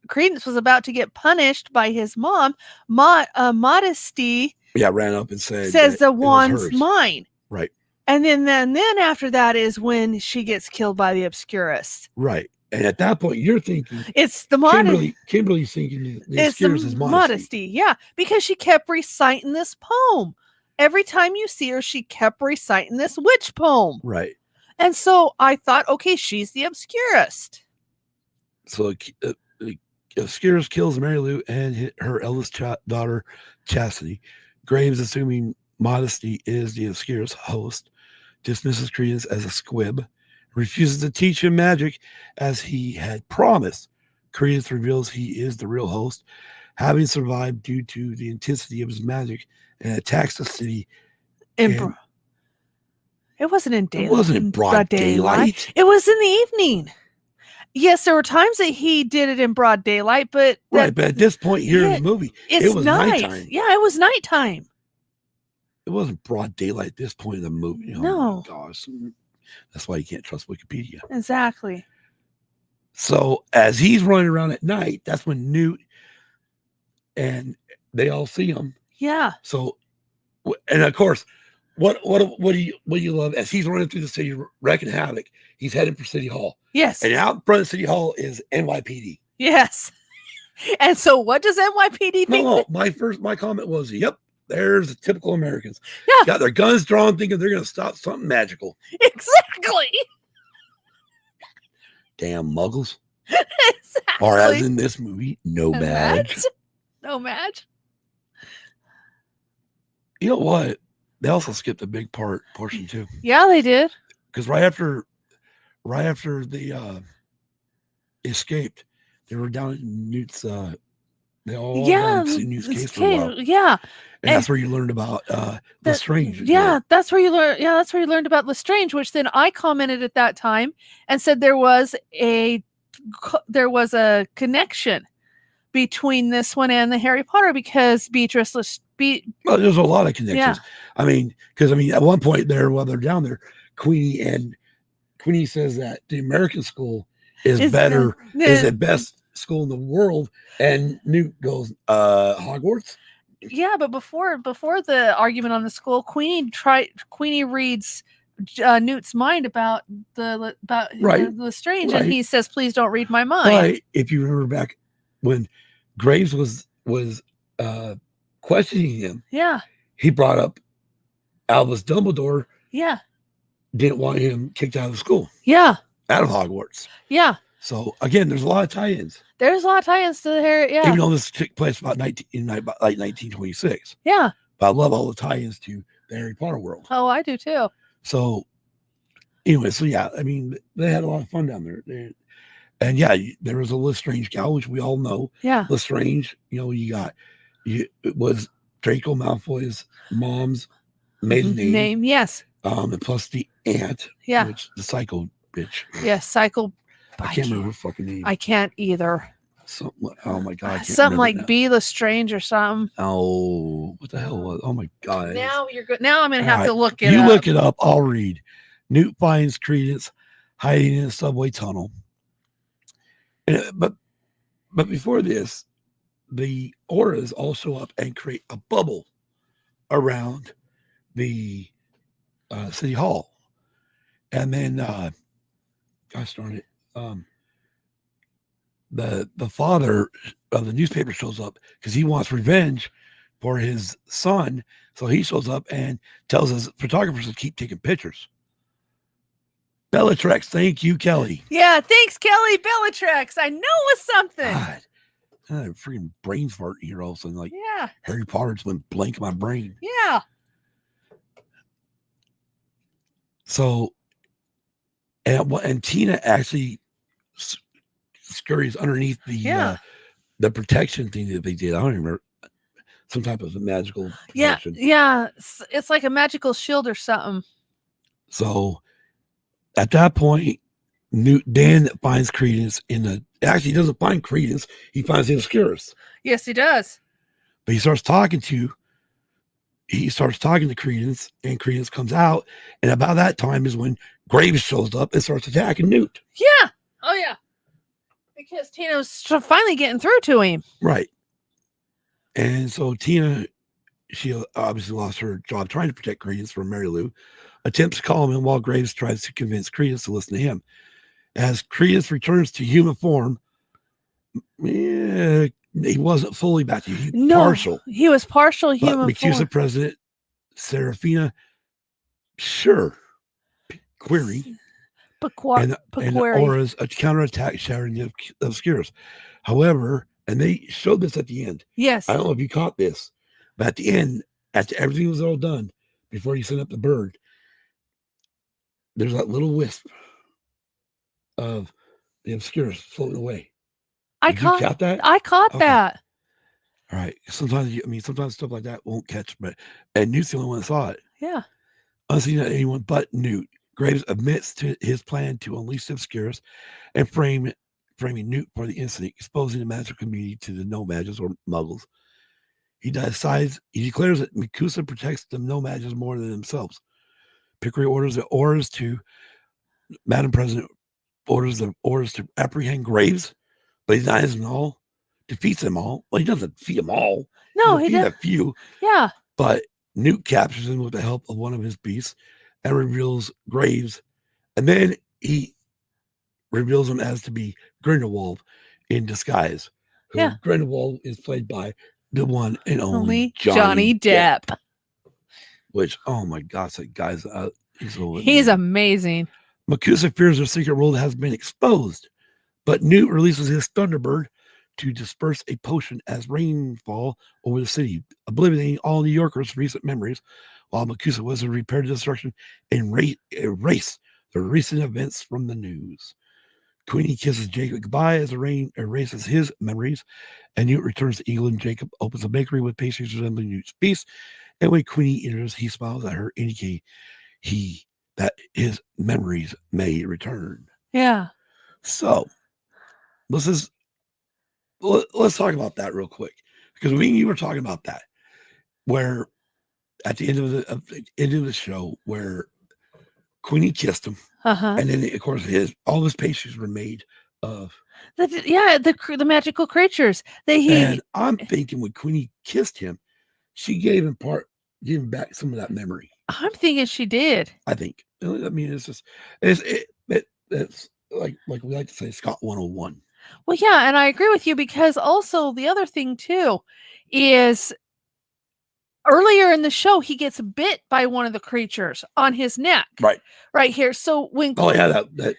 Credence was about to get punished by his mom, Modesty ran up and says the wand's mine. Right. And then after that is when she gets killed by the Obscurus. Right. And at that point, you're thinking it's the Modesty. Kimberly's thinking the Obscurus is Modesty. Yeah, because she kept reciting this poem. Every time you see her, she kept reciting this witch poem. Right. And so I thought, okay, she's the Obscurus. So Obscurus kills Mary Lou and her eldest daughter, Chastity. Graves, assuming Modesty is the Obscurus host, dismisses Credence as a squib, refuses to teach him magic as he had promised. Credence reveals he is the real host, having survived due to the intensity of his magic, and attacks the city. It wasn't in daylight. It wasn't in broad daylight. It was in the evening. Yes, there were times that he did it in broad daylight, but but at this point here in the movie, it was nighttime. Yeah, it was nighttime. It wasn't broad daylight at this point in the movie. No. Gosh. That's why you can't trust Wikipedia. Exactly. So as he's running around at night, that's when Newt and they all see him. Yeah. So, and of course, what do you love as he's running through the city wrecking havoc? He's heading for City Hall. Yes. And out in front of City Hall is NYPD. Yes. And so what does NYPD think? No, my comment was, yep, there's the typical Americans. Yeah. Got their guns drawn thinking they're going to stop something magical. Exactly. Damn muggles. Exactly. Or as in this movie, no badge. No badge. You know what? They also skipped a big portion too. Yeah, they did. Because right after they escaped, They were down in Newt's. They all Yeah, down in Newt's case for a okay, while, yeah. and that's where you learned about Lestrange. Yeah, that's where you learn. Yeah, that's where you learned about Lestrange, which then I commented at that time and said there was a connection between this one and the Harry Potter because Beatrice well, there's a lot of connections. Because at one point there, while they're down there, Queenie says that the American school is better, is the best school in the world, and Newt goes, Hogwarts. Yeah, but before the argument on the school, Queenie reads Newt's mind about Lestrange, and he says, "Please don't read my mind." But if you remember back when Graves was questioning him, yeah, he brought up Albus Dumbledore. Yeah, didn't want him kicked out of school. Yeah, out of Hogwarts. Yeah. So again, there's a lot of tie-ins. There's a lot of tie-ins to the Harry. Yeah. Even though this took place about 1926. Yeah. But I love all the tie-ins to the Harry Potter world. Oh, I do too. So anyway, yeah, they had a lot of fun down there. And yeah, there was a Lestrange gal, which we all know. Yeah. Lestrange, it was Draco Malfoy's mom's maiden name. Yes. And plus the aunt. Yeah. Which the psycho bitch. Yes, psycho. I can't remember her fucking name. I can't either. Oh my god! Something like Be Lestrange or something. Oh, what the hell was? Oh my god! Now you're good. Now I'm gonna have to look it up. You look it up. I'll read. Newt finds Credence hiding in a subway tunnel. But before this, the auras all show up and create a bubble around the city hall, and then gosh darn it, the father of the newspaper shows up because he wants revenge for his son. So he shows up and tells his photographers to keep taking pictures. Bellatrix, thank you, Kelly. Yeah, thanks, Kelly. Bellatrix. I know it was something. God, I had a freaking brain fart here all of a sudden. Like, yeah, Harry Potter just went blank in my brain. Yeah. So, and Tina actually scurries underneath the protection thing that they did. I don't remember, some type of magical protection. Yeah, it's like a magical shield or something. So at that point, Newt then finds Credence actually he doesn't find Credence, he finds the Obscurus. Yes, he does. But he starts talking to Credence, and Credence comes out, and about that time is when Graves shows up and starts attacking Newt. Yeah. Oh yeah. Because Tina was finally getting through to him. Right. And so Tina, she obviously lost her job trying to protect Credence from Mary Lou, attempts to calm him while Graves tries to convince Credence to listen to him. As Credence returns to human form, he wasn't fully back to human. Partial. He was partial human form. MACUSA President Serafina, sure, query. And auras a counterattack shattering the Obscurus. However, and they showed this at the end. Yes. I don't know if you caught this, but at the end, after everything was all done, before he sent up the bird, there's that little wisp of the Obscurus floating away. Did you catch that? I caught that. All right. Sometimes stuff like that won't catch, and Newt's the only one that saw it. Yeah. Unseen to anyone but Newt. Graves admits to his plan to unleash the Obscurus and framing Newt for the incident, exposing the magical community to the no-magics or muggles. He declares that MACUSA protects the no-magics more than themselves. Pickery orders the auras to Madam President, orders to apprehend Graves, but he denies them all, defeats them all. Well, he doesn't defeat them all. No, he does. A few. Yeah. But Newt captures him with the help of one of his beasts and reveals Graves, and then he reveals him as to be Grindelwald in disguise. Grindelwald is played by the one and only Johnny Depp. Which, oh my gosh, that guy's he's amazing. MACUSA fears their secret world has been exposed, but Newt releases his Thunderbird to disperse a potion as rainfall over the city, obliterating all New Yorkers' recent memories, while MACUSA was to repair the destruction and erase the recent events from the news. Queenie kisses Jacob goodbye as the rain erases his memories, and Newt returns to England. Jacob opens a bakery with pastries resembling Newt's feast, and when Queenie enters, he smiles at her, indicating that his memories may return. Yeah. So let's talk about that real quick, because you were talking about that, where at the end of the show, where Queenie kissed him, and then of course all his pastries were made of the magical creatures that he. And I'm thinking when Queenie kissed him, she gave him back some of that memory. I'm thinking she did. I think. I mean, it's like we like to say, Scott 101. Well, yeah, and I agree with you, because also the other thing too is earlier in the show he gets bit by one of the creatures on his neck. Right here. So when that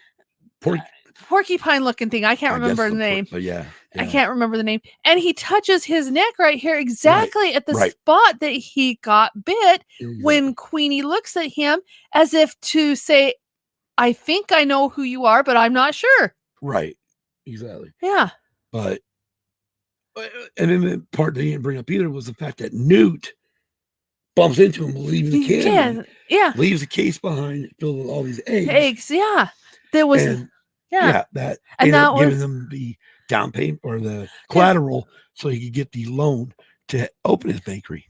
porcupine looking thing, I can't remember the name. But yeah. I can't remember the name. And he touches his neck right here exactly at the spot that he got bit when Queenie looks at him as if to say, I think I know who you are, but I'm not sure. Right. Exactly. Yeah. But, and then the part they didn't bring up either was the fact that Newt bumps into him leaving the can. Yeah. Leaves the case behind filled with all these eggs. Yeah. There was... that ended up giving them the down payment or the collateral so he could get the loan to open his bakery.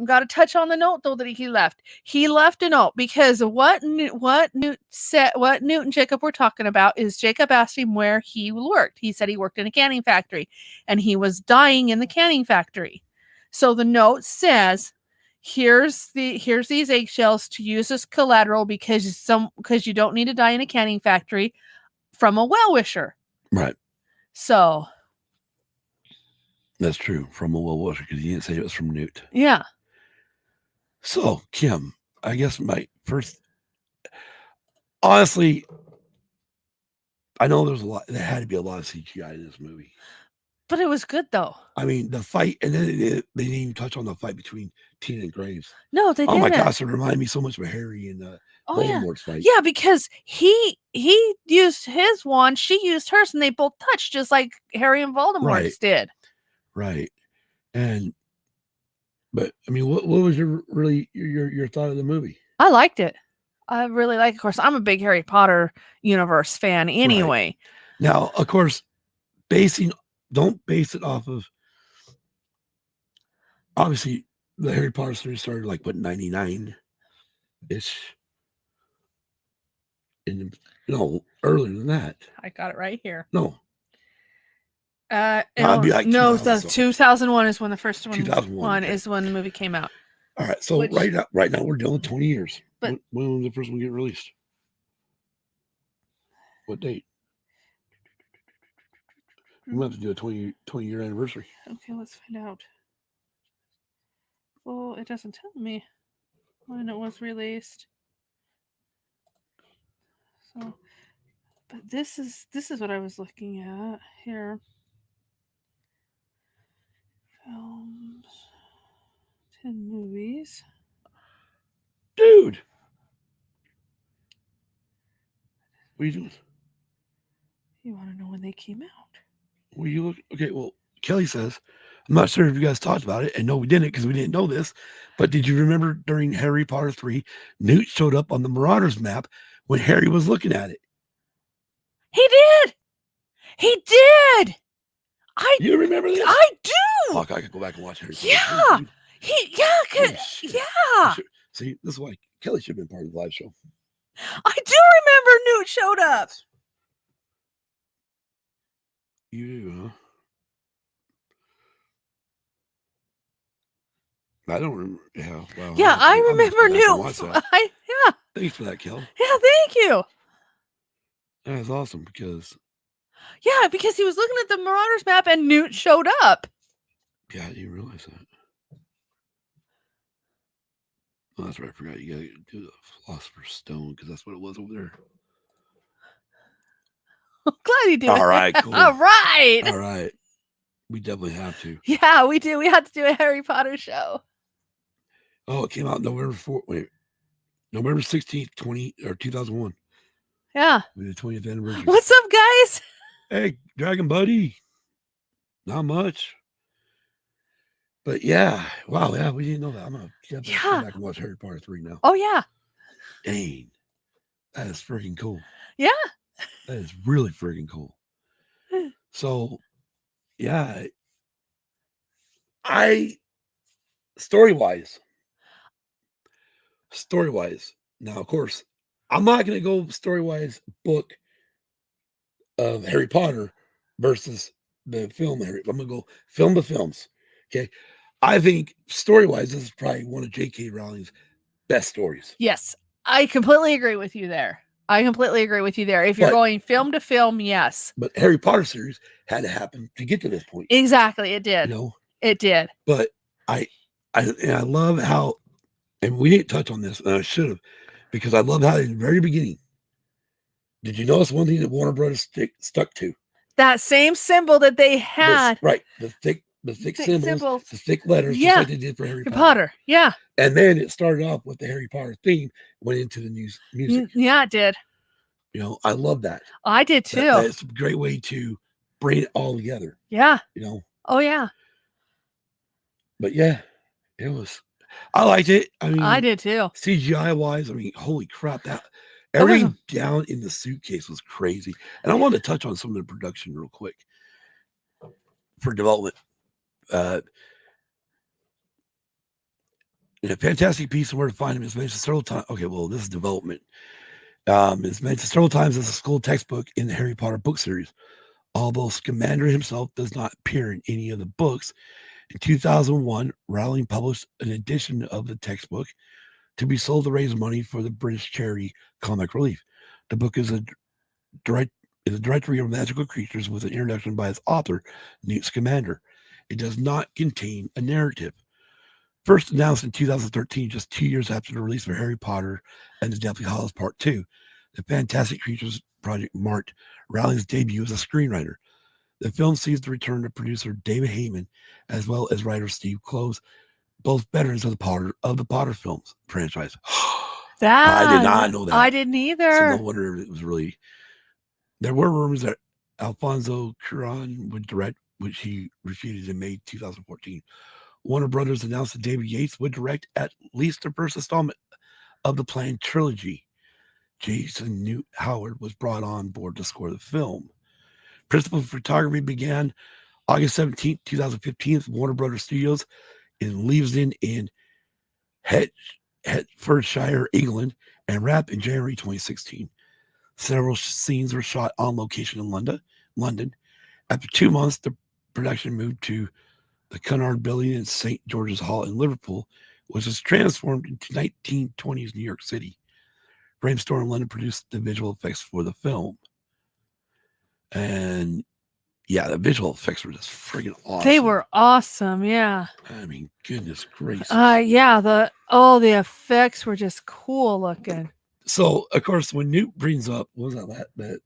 Got to touch on the note though that he left. He left a note because what Newt said, what Newt and Jacob were talking about is Jacob asked him where he worked. He said he worked in a canning factory and he was dying in the canning factory. So the note says, here's these eggshells to use as collateral because you don't need to die in a canning factory, from a well-wisher. Right. So. That's true. From a well-wisher, because you didn't say it was from Newt. Yeah. So, Kim, I guess my first... Honestly, I know there had to be a lot of CGI in this movie. But it was good, though. I mean, the fight, and then they didn't even touch on the fight between Tina and Graves. No, they didn't. Oh my gosh, it reminded me so much of Harry and Voldemort's fight. Yeah, because he used his wand, she used hers, and they both touched just like Harry and Voldemort's did. Right. But I mean, what was your thought of the movie? I liked it. I really like. Of course, I'm a big Harry Potter universe fan anyway. Right. Now, of course, don't base it off of. Obviously, the Harry Potter series started like 99 ish. No, earlier than that. I got it right here. No. I'd be like no, 2001 is when the first one is when the movie came out. All right, so right now we're dealing with 20 years. But when will the first one get released? What date? We might have to do a 20-year anniversary. Okay, let's find out. Well, it doesn't tell me when it was released. So, but this is what I was looking at here. Films, 10 movies. Dude, what are you doing? You want to know when they came out? Well, you look okay. Well, Kelly says, I'm not sure if you guys talked about it, and no, we didn't because we didn't know this. But did you remember during Harry Potter 3, Newt showed up on the Marauders map when Harry was looking at it? He did. He did. You remember this? I do. Fuck, I could go back and watch Harry Potter. Yeah. See, this is why Kelly should have been part of the live show. I do remember Newt showed up. You do, huh? I don't remember. Yeah, well, yeah, I remember Newt. Yeah. Thanks for that, Kelly. Yeah, thank you. That's awesome because. Yeah, because he was looking at the Marauders map and Newt showed up. Yeah, I didn't realize that. Oh, that's right. I forgot you got to do the Philosopher's Stone because that's what it was over there. I'm glad you did. All right, cool. All right. We definitely have to. Yeah, we do. We had to do a Harry Potter show. Oh, it came out November 16th, 2001. Yeah. With the 20th anniversary. What's up, guys? Hey, Dragon Buddy. Not much. But yeah, wow, yeah, we didn't know that. I'm gonna go back and watch Harry Potter 3 now. Oh yeah. Dang, that is freaking cool. Yeah, that is really freaking cool. So, yeah, I story-wise. Now, of course, I'm not gonna go story-wise book of Harry Potter versus the film Harry. I'm gonna go film to films. Okay. I think story-wise, this is probably one of J.K. Rowling's best stories. Yes, I completely agree with you there. If you're going film to film, yes. But Harry Potter series had to happen to get to this point. Exactly, it did. It did. But I love how, and we didn't touch on this, and I should have, because I love how in the very beginning, did you notice one thing that Warner Brothers stuck to? That same symbol that they had. Right. The thick symbols, the thick letters, just like they did for Harry Potter. Yeah. And then it started off with the Harry Potter theme, went into the music. Yeah, it did. I love that. I did too. It's a great way to bring it all together. Yeah. Oh yeah. But yeah, I liked it. I mean, I did too. CGI wise, I mean, holy crap, everything down in the suitcase was crazy. And I wanted to touch on some of the production real quick for development. In a fantastic piece of where to find him is mentioned several times. Okay, well, this is development. It's mentioned several times as a school textbook in the Harry Potter book series. Although Scamander himself does not appear in any of the books, in 2001, Rowling published an edition of the textbook to be sold to raise money for the British charity Comic Relief. The book is a directory of magical creatures with an introduction by its author, Newt Scamander. It does not contain a narrative. First announced in 2013, just 2 years after the release of Harry Potter and the Deathly Hallows Part 2, the Fantastic Creatures project marked Rowling's debut as a screenwriter. The film sees the return of producer David Heyman, as well as writer Steve Kloves, both veterans of the Potter films franchise. I did not know that. I didn't either. So no wonder it was really. There were rumors that Alfonso Cuarón would direct, which he refuted in May 2014. Warner Brothers announced that David Yates would direct at least the first installment of the planned trilogy. Jason Newt Howard was brought on board to score the film. Principal photography began August 17, 2015 with Warner Brothers Studios in Leavesden in Hertfordshire, England, and wrapped in January 2016. Several scenes were shot on location in London. After 2 months, the production moved to the Cunard Building in St. George's Hall in Liverpool, which was transformed into 1920s New York City. Framestore in London produced the visual effects for the film. And yeah, the visual effects were just freaking awesome. They were awesome, yeah. I mean, goodness gracious. Yeah, the effects were just cool looking. So, of course, when Newt brings up, what was that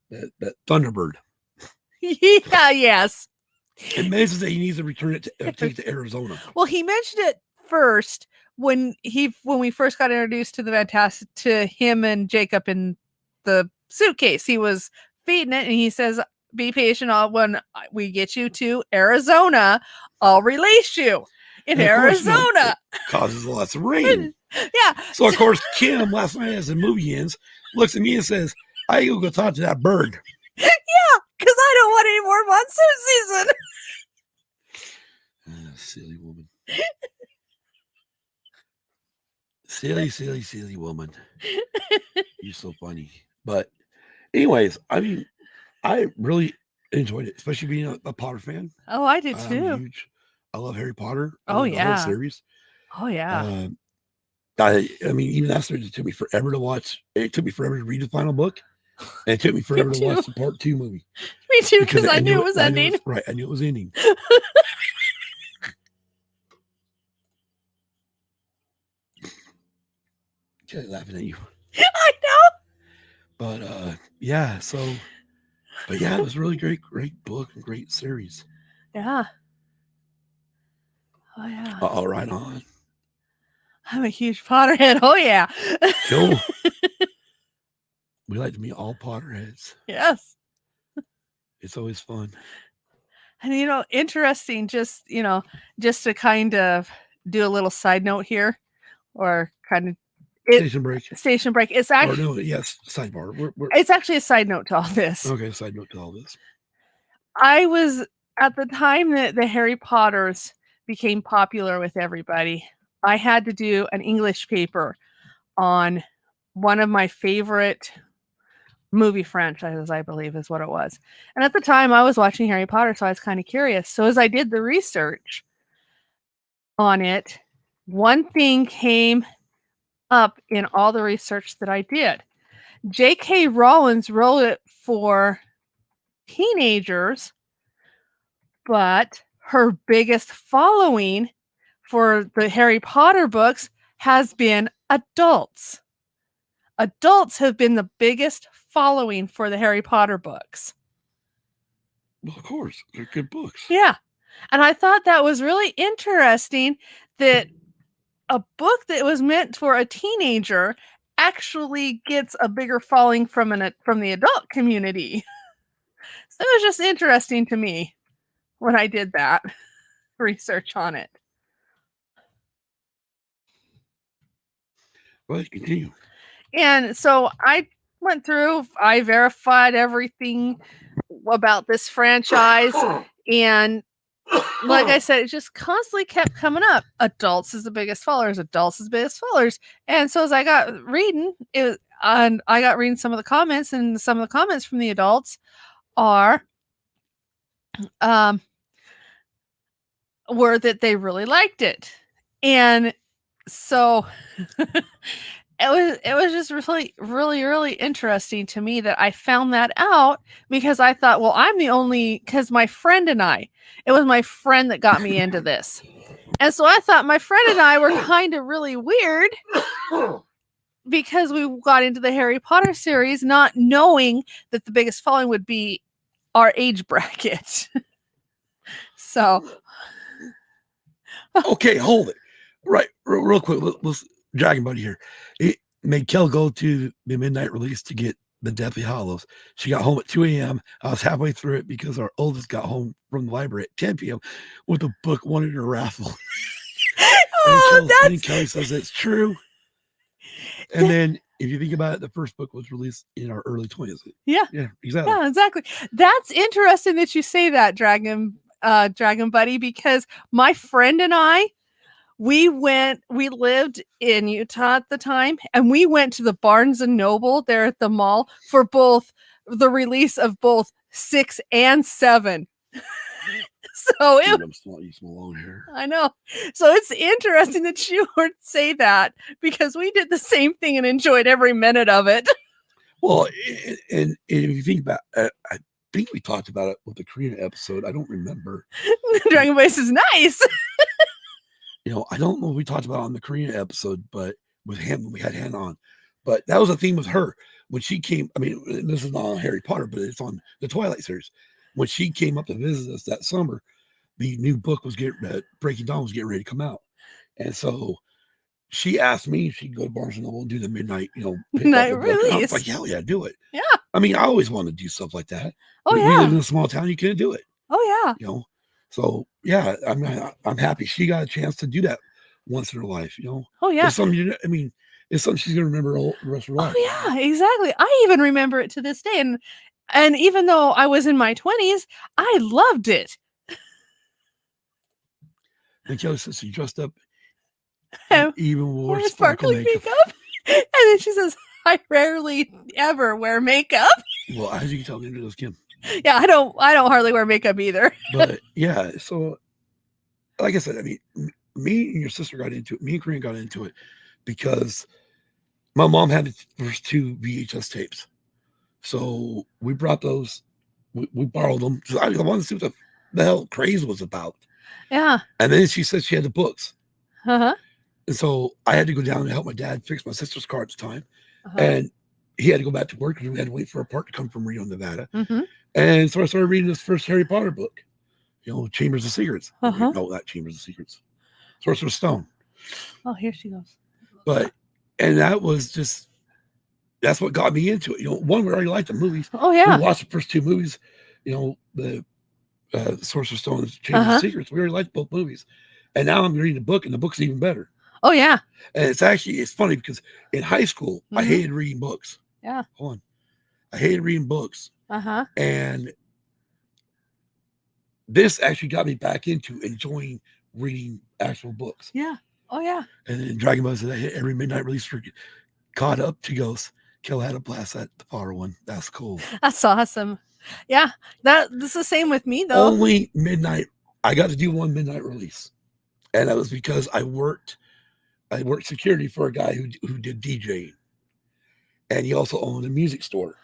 Thunderbird? Yeah, yes. It mentions that he needs to return it to take it to Arizona. Well, he mentioned it first when we first got introduced to him and Jacob in the suitcase. He was feeding it, and he says, "Be patient. When we get you to Arizona, I'll release you in Arizona." It causes lots of rain. Yeah. So, of course, Kim, last night as the movie ends, looks at me and says, "I go talk to that bird." Yeah, because I don't want any more monsoon season. Silly woman. silly woman. You're so funny. But anyways, I mean, I really enjoyed it, especially being a Potter fan. Oh, I did too. I love Harry Potter. Oh, yeah. The whole series. Oh, yeah. I mean, even that series, it took me forever to watch. It took me forever to read the final book. And it took me forever to watch the part 2 movie. Me too, because I knew it was ending. I knew it was ending. She's laughing at you. I know. But yeah, it was really great book and great series. Yeah. Oh yeah. All right on. I'm a huge Potterhead. Oh yeah. Cool. We like to meet all Potterheads. Yes. It's always fun. And, interesting, just to kind of do a little side note here, or kind of Station break. Station break. It's actually, or no, yes, sidebar. It's actually a side note to all this. Okay, side note to all this. I was, at the time that the Harry Potters became popular with everybody, I had to do an English paper on one of my favorite movie franchises, I believe is what it was. And at the time I was watching Harry Potter, so I was kind of curious. So as I did the research on it, one thing came up in all the research that I did. J.K. Rowling wrote it for teenagers, but her biggest following for the Harry Potter books has been adults. Adults have been the biggest following for the Harry Potter books. Well, of course, they're good books. Yeah. And I thought that was really interesting that a book that was meant for a teenager actually gets a bigger following from the adult community. So it was just interesting to me when I did that research on it. Well, continue. And so I went through, I verified everything about this franchise, and like I said, it just constantly kept coming up. Adults is the biggest followers. Adults is the biggest followers. And so as I got reading, I got reading some of the comments, and some of the comments from the adults are, were that they really liked it, and so it was just really, really, really interesting to me that I found that out, because I thought, well, I'm the only, because my friend and I, it was my friend that got me into this. And so I thought my friend and I were kind of really weird because we got into the Harry Potter series not knowing that the biggest following would be our age bracket. So. Okay, hold it. Right, real quick. Let's Dragon Buddy here. It made Kel go to the midnight release to get the Deathly Hallows. She got home at 2 a.m. I was halfway through it because our oldest got home from the library at 10 p.m. with a book won in a raffle. And Kelly says it's true. And then if you think about it, the first book was released in our early 20s. Yeah. Yeah, exactly. Yeah, exactly. That's interesting that you say that, Dragon Buddy, because my friend and I, we lived in Utah at the time, and we went to the Barnes and Noble there at the mall for both the release of both 6 and 7. So I'm small long hair. I know. So it's interesting that you would say that, because we did the same thing and enjoyed every minute of it. Well, and if you think about it, I think we talked about it with the Korean episode. I don't remember. Dragon Voice is nice. I don't know if we talked about it on the Korean episode, but with him, when we had Hannah on. But that was the theme with her. When she came, I mean, this is not on Harry Potter, but it's on the Twilight series. When she came up to visit us that summer, the new book was Breaking Dawn was getting ready to come out. And so she asked me if she'd go to Barnes & Noble and do the midnight, night release. I was like, hell yeah, do it. Yeah. I mean, I always wanted to do stuff like that. Oh, we yeah. live in a small town, you couldn't do it. Oh, yeah. So yeah, I'm happy she got a chance to do that once in her life. Oh, yeah. It's something, it's something she's gonna remember all the rest of her life. Oh, yeah, exactly. I even remember it to this day. And even though I was in my 20s, I loved it. And Kelly says she dressed up, even wore sparkly makeup. And then she says, I rarely ever wear makeup. Well, as you can tell, neither does Kim. Yeah, I don't hardly wear makeup either. But yeah, so like I said, I mean, me and your sister got into it. Me and Korean got into it because my mom had the first 2 VHS tapes. So we brought those, we borrowed them. So I wanted to see what the hell craze was about. Yeah. And then she said she had the books. Uh-huh. And so I had to go down and help my dad fix my sister's car at the time. Uh-huh. And he had to go back to work because we had to wait for a part to come from Reno, Nevada. Mm-hmm. And so I started reading this first Harry Potter book, Chambers of Secrets. Uh-huh. No, not Chambers of Secrets. Sorcerer's Stone. Oh, here she goes. And that was just, that's what got me into it. You know, one, we already liked the movies. Oh yeah. We watched the first two movies. You know, the Sorcerer's Stone and Chamber of Secrets. We already liked both movies, and now I'm reading the book, and the book's even better. Oh yeah. And it's funny because in high school I hated reading books. Yeah. Hold on, I hated reading books. And this actually got me back into enjoying reading actual books. Yeah. Oh yeah. And then Dragon Ball Z, I hit every midnight release for caught up to Ghost. Kill had a blast at the far one. That's cool. That's awesome. Yeah, that's the same with me though. Only midnight. I got to do one midnight release, and that was because I worked security for a guy who did DJing, and he also owned a music store,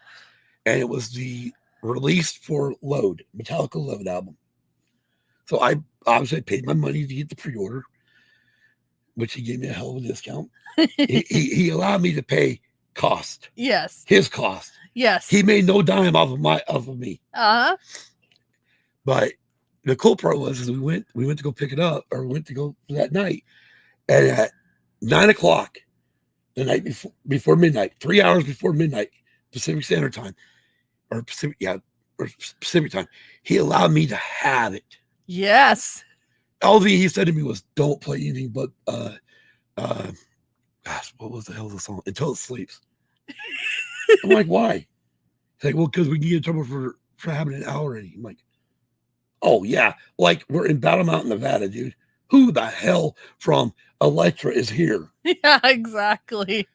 and it was the release for Load, Metallica Load album. So I obviously paid my money to get the pre-order, which he gave me a hell of a discount. he allowed me to pay cost. Yes. His cost. Yes. He made no dime off of me. But the cool part was we went to go pick it up, or we went to go that night, and at 9 o'clock, the night before midnight, 3 hours before midnight, Pacific Standard Time, or Pacific Time, he allowed me to have it. Yes. All he said to me was, "Don't play anything but gosh, what was the hell of the song? Until It Sleeps." I'm like, why? He's like, well, because we get in trouble for having an hour in. I'm like, oh yeah, like we're in Battle Mountain, Nevada, dude. Who the hell from Elektra is here? Yeah, exactly.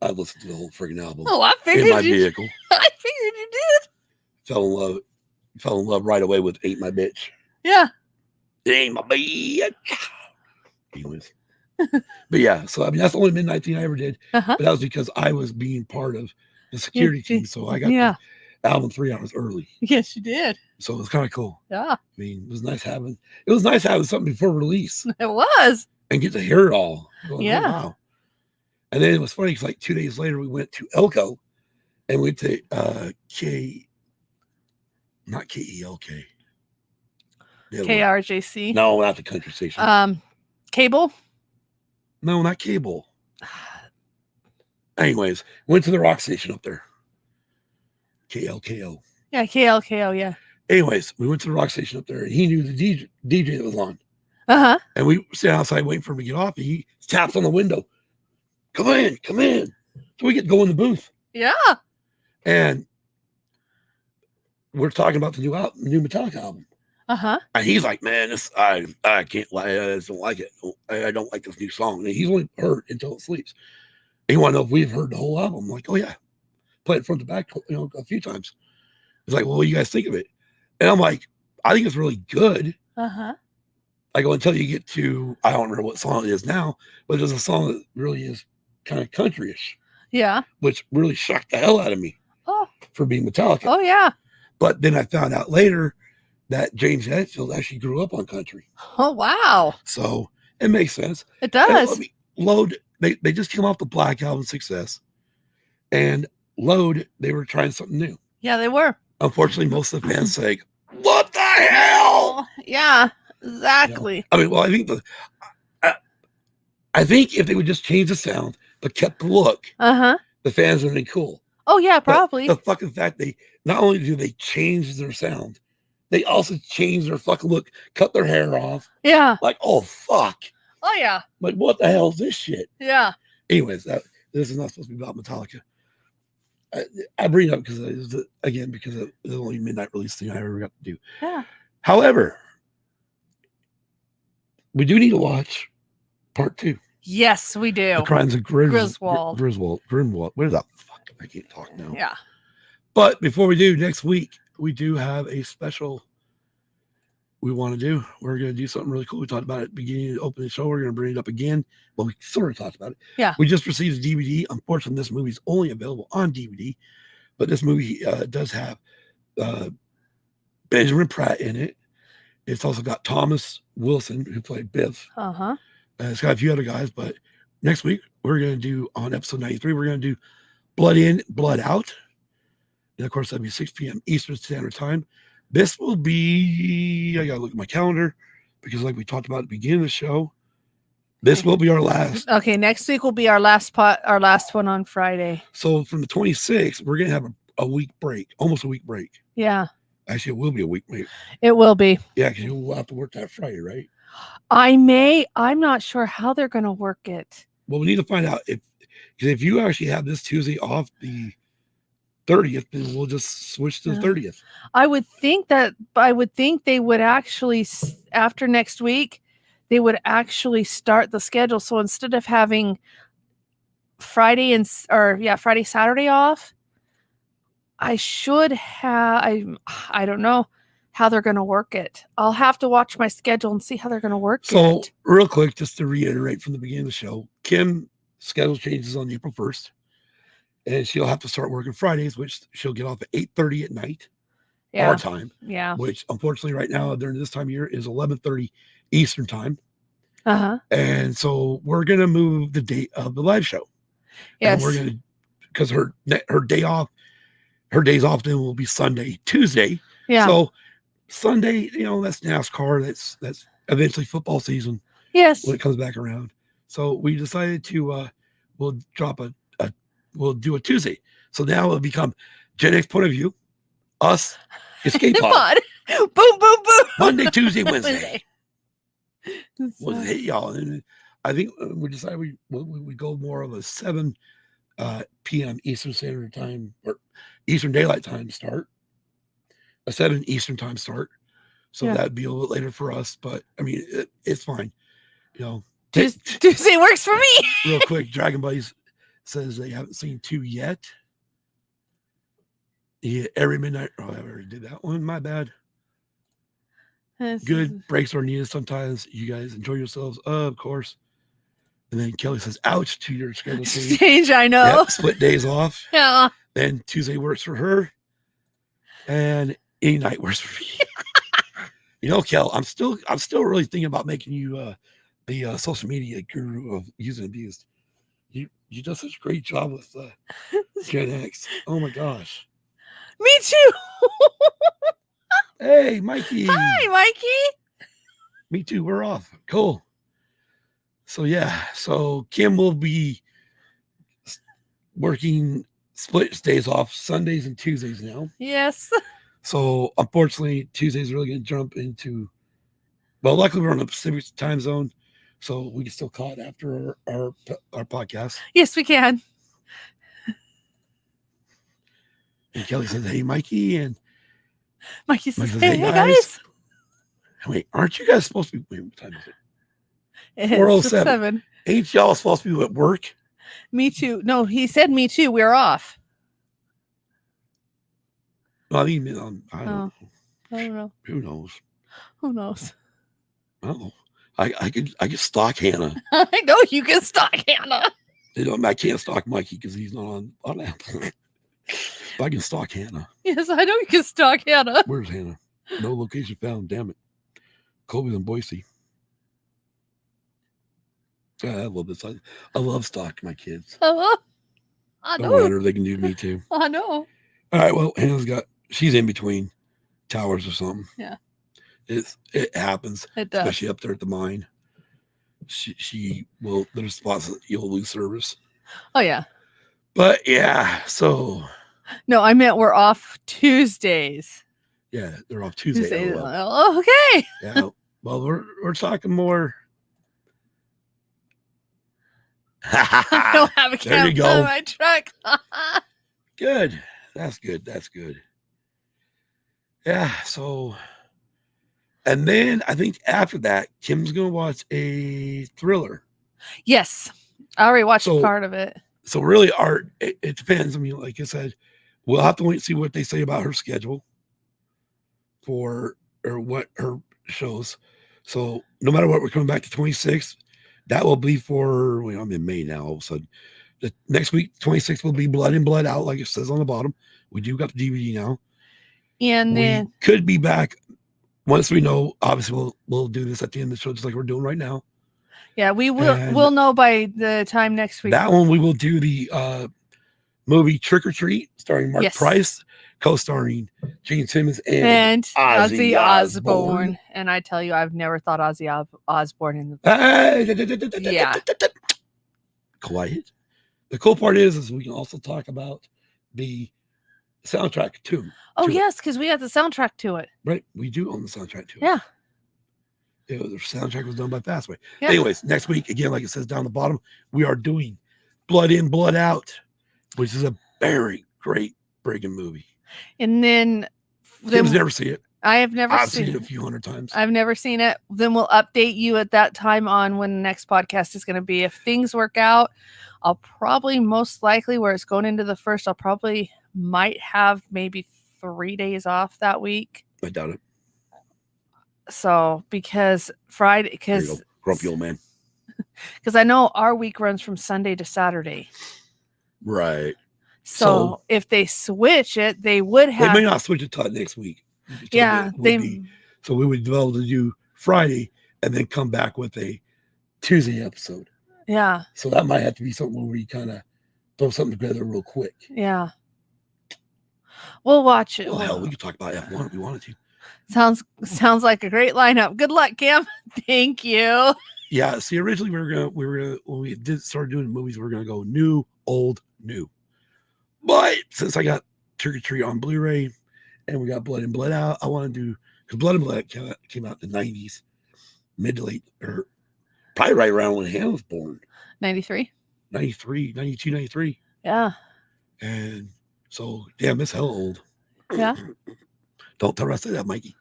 I listened to the whole friggin' album. Oh, I figured in my vehicle. I figured you did. Fell in love right away with "Ain't My Bitch." Yeah. Ain't my bitch. Anyways. But yeah, so I mean that's the only midnight thing I ever did. But that was because I was being part of the security team, so I got the album 3 hours early. Yes, you did. So it was kind of cool. Yeah. I mean, it was nice having something before release. It was. And get to hear it all. Going, yeah. Oh, wow. And then it was funny because like 2 days later we went to Elko and went to not KELK. KRJC. No, not the country station. Cable. No, not cable. Anyways, went to the rock station up there. KLKO. Yeah, KLKO, yeah. Anyways, we went to the rock station up there, and he knew the DJ that was on. And we sat outside waiting for him to get off, and he taps on the window. Come in. So we get to go in the booth. Yeah. And we're talking about the new Metallica album. And he's like, man, I can't lie, I just don't like it. I don't like this new song. And he's only heard Until It Sleeps. He wanted to know if we've heard the whole album. I'm like, oh yeah, played it front to back, a few times. He's like, well, what do you guys think of it? And I'm like, I think it's really good. I go until you get to, I don't remember what song it is now, but there's a song that really is kind of countryish. Yeah. Which really shocked the hell out of me. For being Metallica. Oh yeah. But then I found out later that James Hetfield actually grew up on country. Oh, wow. So it makes sense. It does. Load, they just came off the Black Album success. And Load, they were trying something new. Yeah, they were. Unfortunately, most of the fans say, what the hell? Yeah, exactly. I mean, well, I think if they would just change the sound, but kept the look, the fans would be cool. Oh, yeah, probably. But the fucking fact not only do they change their sound, they also change their fucking look, cut their hair off. Yeah. Like, oh, fuck. Oh, yeah. Like, what the hell is this shit? Yeah. Anyways, this is not supposed to be about Metallica. I bring it up because because of the only midnight release thing I ever got to do. Yeah. However, we do need to watch part 2. Yes, we do. The Crimes of Griswold. Griswold. Where the fuck? I can't talk now. Yeah. But before we do, next week, we do have a special we want to do. We're going to do something really cool. We talked about it at the beginning of the opening show. We're going to bring it up again. Well, we sort of talked about it. Yeah. We just received a DVD. Unfortunately, this movie is only available on DVD. But this movie does have Benjamin Pratt in it. It's also got Thomas Wilson, who played Biff. It's got a few other guys. But next week, we're going to do, on episode 93, we're going to do Blood In, Blood Out. And of course, that'll be 6 p.m. Eastern Standard Time. This will be, I got to look at my calendar because like we talked about at the beginning of the show, This will be our last. Okay, next week will be our last one on Friday. So from the 26th, we're gonna have a week break, almost a week break. Yeah. Actually, it will be a week break. It will be. Yeah, because you'll have to work that Friday, right? I'm not sure how they're going to work it. Well, we need to find out if you actually have this Tuesday off the 30th, then we'll just switch to the 30th. I would think they would actually, after next week, they would actually start the schedule. So instead of having Friday, Saturday off, I should have, I don't know how they're going to work it. I'll have to watch my schedule and see how they're going to work it. So real quick, just to reiterate from the beginning of the show, Kim's schedule changes on April 1st, and she'll have to start working Fridays, which she'll get off at 8:30 at night, our time. Yeah. Which unfortunately right now during this time of year is 11:30 Eastern time. Uh-huh. And so we're going to move the date of the live show. Yes. And we're going to, because her days off then will be Sunday, Tuesday. Yeah. So Sunday, that's NASCAR. That's eventually football season. Yes. When it comes back around. So we decided to, we'll do a Tuesday. So now it'll become Gen X Point of View, us, Escape Pod. Boom, boom, boom. Monday, Tuesday, Wednesday. We'll hit y'all. And I think we decided we go more of a 7 p.m. Eastern Standard Time or Eastern Daylight Time start. A 7 Eastern Time start. So that'd be a little bit later for us. But I mean, it's fine. Tuesday works for me. Real quick, Dragon Buddies says they haven't seen 2 yet. Yeah, every midnight. Oh, I already did that one. My bad. Good breaks are needed sometimes. You guys enjoy yourselves, of course. And then Kelly says, ouch to your schedule change. I know. Yep, split days off. Yeah. Then Tuesday works for her. And any night works for me. Kel, I'm still really thinking about making you the social media guru of Used and Abused. You do such a great job with Gen X. Oh my gosh. Me too. Hey, Mikey. Hi, Mikey. Me too. We're off. Cool. So yeah. So Kim will be working split days off, Sundays and Tuesdays now. Yes. So unfortunately, Tuesdays are really going to jump into. Well, luckily we're on the Pacific time zone, so we can still call it after our podcast. Yes, we can. And Kelly says, "Hey, Mikey," and Mikey says, "Hey, guys." Wait, aren't you guys supposed to be? Wait, what time is it? 4:07. Ain't y'all supposed to be at work? Me too. No, he said me too. We're off. Well, I don't know. I don't know. Who knows? Who knows? Oh, I could stalk Hannah. I know you can stalk Hannah. I can't stalk Mikey because he's not on Apple. But I can stalk Hannah. Yes, I know you can stalk Hannah. Where's Hannah? No location found. Damn it. Kobe's in Boise. I love this. I love stalking my kids. I know. Don't matter. They can do me too. I know. All right. Well, she's in between towers or something. Yeah. It happens. It does. Especially up there at the mine. She will. There's spots that you'll lose service. Oh yeah. But yeah. So. No, I meant we're off Tuesdays. Yeah, they're off Tuesday. Oh, okay. Yeah. Well, we're talking more. I don't have a camera on my truck. Good. That's good. That's good. Yeah. So, and then I think after that, Kim's gonna watch a thriller. Yes, I already watched part of it. So really, it depends. I mean, like I said, we'll have to wait and see what they say about her schedule or what her shows. So no matter what, we're coming back to 26th. That will be for, I'm in May now, all of a sudden. The next week, 26th, will be Blood in, Blood Out, like it says on the bottom. We do got the DVD now. And then we could be back once we know. Obviously, we'll do this at the end of the show, just like we're doing right now. Yeah, we'll know by the time next week. That one, we will do the movie Trick or Treat, starring Mark Yes. Price, co-starring Gene Simmons And Ozzy Osbourne. And I tell you, I've never thought Ozzy Osbourne in the yeah. Quiet. The cool part is we can also talk about the soundtrack too. Oh yes, because we got the soundtrack to it. Right, we do own the soundtrack to it. Yeah. The soundtrack was done by Fastway. Yeah. Anyways, next week, again, like it says down the bottom, we are doing Blood In, Blood Out, which is a very great friggin' movie. And then Tim's never seen it. I have never I've seen it a few hundred times. I've never seen it. Then we'll update you at that time on when the next podcast is going to be. If things work out, I'll probably most likely where it's going into the first, I'll probably might have maybe 3 days off that week. I doubt it. So because Friday, because grumpy old man. Because I know our week runs from Sunday to Saturday. Right. So if they switch it, they would have. They may not switch it till next week. Yeah. So we would be able to do Friday and then come back with a Tuesday episode. Yeah. So that might have to be something where we kind of throw something together real quick. Yeah. We'll watch it. Well, hell, we could talk about F1 if we wanted to. Sounds like a great lineup. Good luck, Kim. Thank you. Yeah. See, originally we were gonna when we start doing movies, we were gonna go new, old, new. But since I got Trick or Treat on Blu-ray and we got Blood In, Blood Out, I want to do because Blood In, Blood Out came out in the 90s, mid to late, or probably right around when Hannah was born. 93. 92, 93. Yeah. And so, damn, it's hell old. Yeah. Don't tell her I said that, Mikey.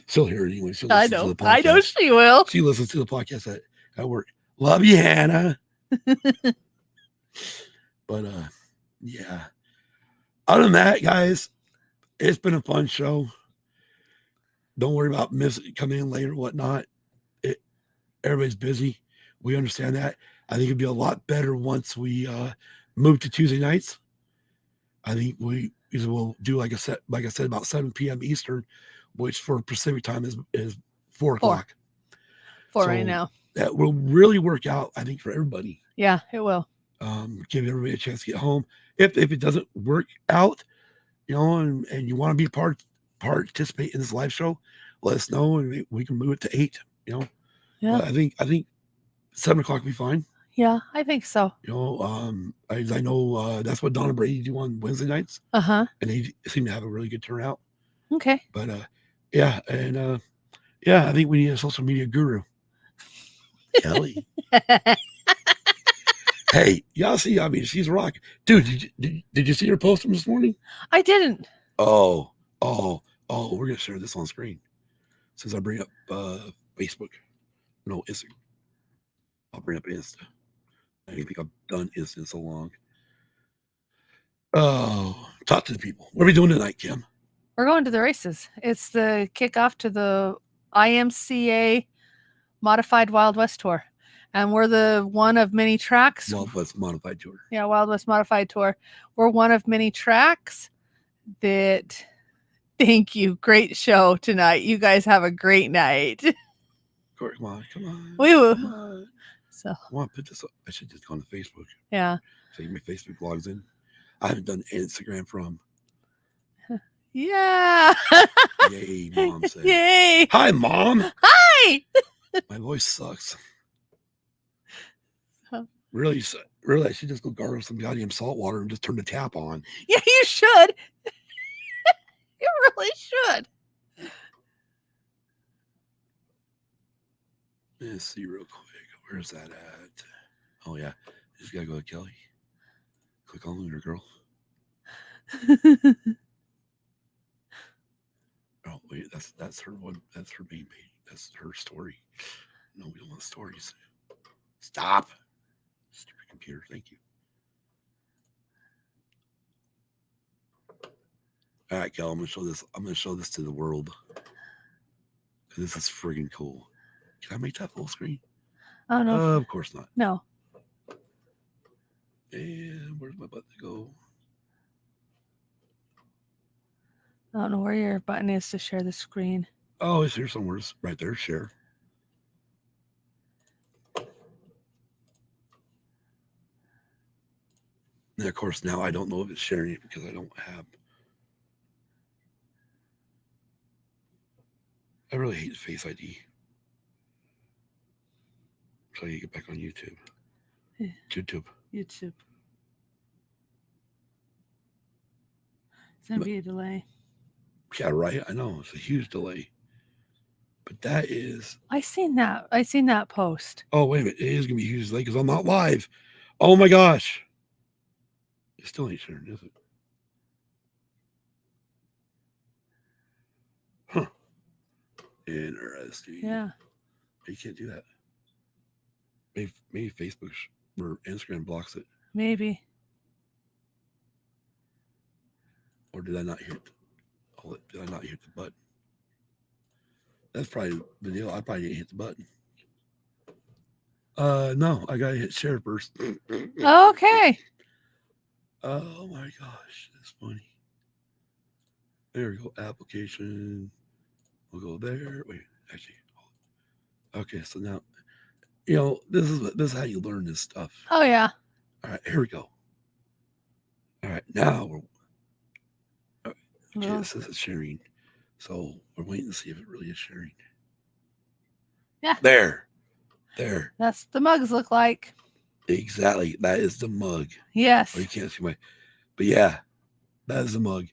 She'll hear it anyway. I know. I know she will. She listens to the podcast at work. Love you, Hannah. But yeah. Other than that, guys, it's been a fun show. Don't worry about coming in late or whatnot. Everybody's busy. We understand that. I think it'd be a lot better once we move to Tuesday nights. I think we will do like I said, about 7 p.m. Eastern, which for Pacific time is 4 o'clock. 4 right now. That will really work out, I think, for everybody. Yeah, it will. Give everybody a chance to get home. If it doesn't work out, and you want to be participate in this live show, let us know and we can move it to 8. Yeah. I think 7 o'clock will be fine. Yeah, I think so. I know that's what Donna Brady do on Wednesday nights. And they seem to have a really good turnout. Okay. But yeah, and I think we need a social media guru. Kelly. Hey, y'all see, I mean, she's rock. Dude, did you see her post from this morning? I didn't. Oh, we're gonna share this on screen. Since I bring up Facebook. No, Instagram. I'll bring up Insta. I don't think I've done Insta in so long. Oh, talk to the people. What are we doing tonight, Kim? We're going to the races. It's the kickoff to the IMCA Modified Wild West Tour. And we're the one of many tracks. Wild West Modified Tour. Yeah, Wild West Modified Tour. We're one of many tracks that, thank you. Great show tonight. You guys have a great night. Come on. We will. Come on. So I want to put this up. I should just go on Facebook. Yeah. So my Facebook logs in. I haven't done Instagram from. Yeah. Yay, Mom said. Yay. Hi, Mom. Hi. My voice sucks. Really, I should just go gargle some goddamn salt water and just turn the tap on. Yeah, you should. You really should. Let's see real quick. Where's that at? Oh, yeah. Just got to go to Kelly. Click on Lunar Girl. Oh, wait. That's her one. That's her main page. That's her story. No, we don't want stories. Stop. Stupid computer. Thank you. All right, Kel. I'm going to show this. I'm going to show this to the world. This is friggin' cool. Can I make that full screen? Oh, no. Of course not. No. And where's my button to go? I don't know where your button is to share the screen. Oh, it's here somewhere. It's right there. Share. And of course, now I don't know if it's sharing it because I don't have. I really hate Face ID. So you get back on YouTube. Yeah. YouTube. It's gonna be a delay. Yeah, right. I know it's a huge delay. But that is. I seen that post. Oh wait a minute! It is gonna be a huge delay because I'm not live. Oh my gosh! It still ain't sharing, is it? Huh. Interesting. Yeah. You can't do that. Maybe Facebook or Instagram blocks it. Maybe. Or did I not hit? Did I not hit the button? That's probably the deal. I probably didn't hit the button. No, I gotta hit share first. Okay. Oh my gosh, that's funny. There we go. Application. We'll go there. Wait, actually. Okay, so now, this is how you learn this stuff. Oh yeah. All right, here we go. All right, now we're. Okay, it says it's sharing, so we're waiting to see if it really is sharing. Yeah. There. That's the mugs look like. Exactly. That is the mug. Yes. Oh, you can't see my. But yeah, that is the mug.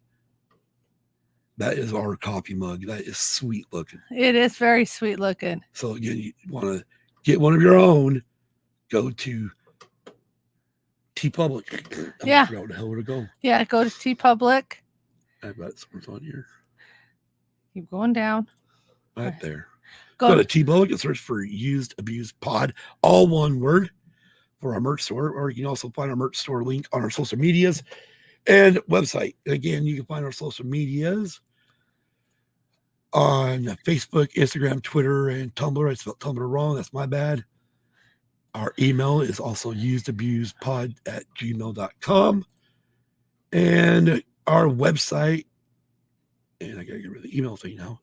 That is our coffee mug. That is sweet looking. It is very sweet looking. So again, you want to get one of your own, go to TeePublic. Yeah. I forgot where the hell to go. Yeah, go to TeePublic. I've got something on here. Keep going down. Right there. Go to TeePublic and search for Used Abused Pod, all one word, for our merch store. Or you can also find our merch store link on our social medias and website. Again, you can find our social medias on Facebook, Instagram, Twitter, and Tumblr. I spelled Tumblr wrong. That's my bad. Our email is also usedabusedpod@gmail.com. And our website, and I got to get rid of the email thing now,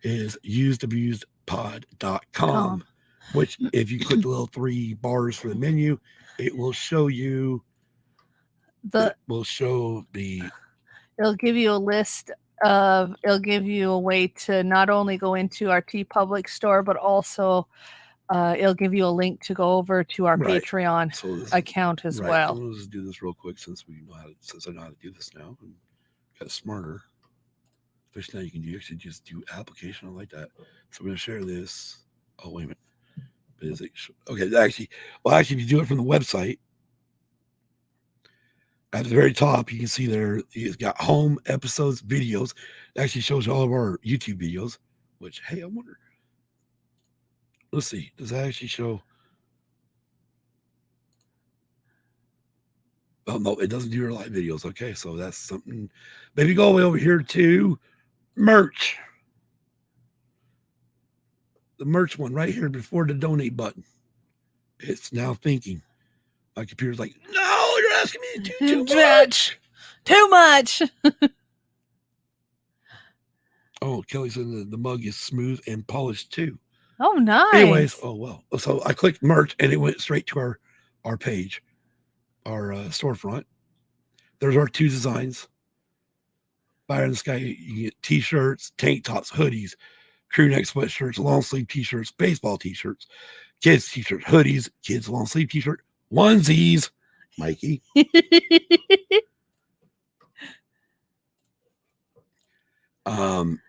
is usedabusedpod.com, which if you click the little 3 bars for the menu, it will show you it'll give you a list it'll give you a way to not only go into our TeePublic store, but also it'll give you a link to go over to our Patreon account as well. Let's just do this real quick since I know how to do this now and got smarter. Especially now you can actually just do application. I like that. So we're gonna share this. Oh wait a minute. Okay, actually, if you do it from the website, at the very top, you can see there it's got home, episodes, videos. It actually shows all of our YouTube videos, which, hey, I wonder. Let's see. Does that actually show? Oh, no, it doesn't do your live videos. Okay, so that's something. Maybe go all the way over here to merch. The merch one right here before the donate button. It's now thinking. My computer's like, no, you're asking me to do too much. Too much. Oh, Kelly said the mug is smooth and polished too. Oh, nice. Anyways, oh well. So I clicked merch and it went straight to our page, our storefront. There's our 2 designs. Fire in the Sky, you get t-shirts, tank tops, hoodies, crew neck sweatshirts, long sleeve t-shirts, baseball t-shirts, kids t-shirts, hoodies, kids long sleeve t-shirt, onesies, Mikey.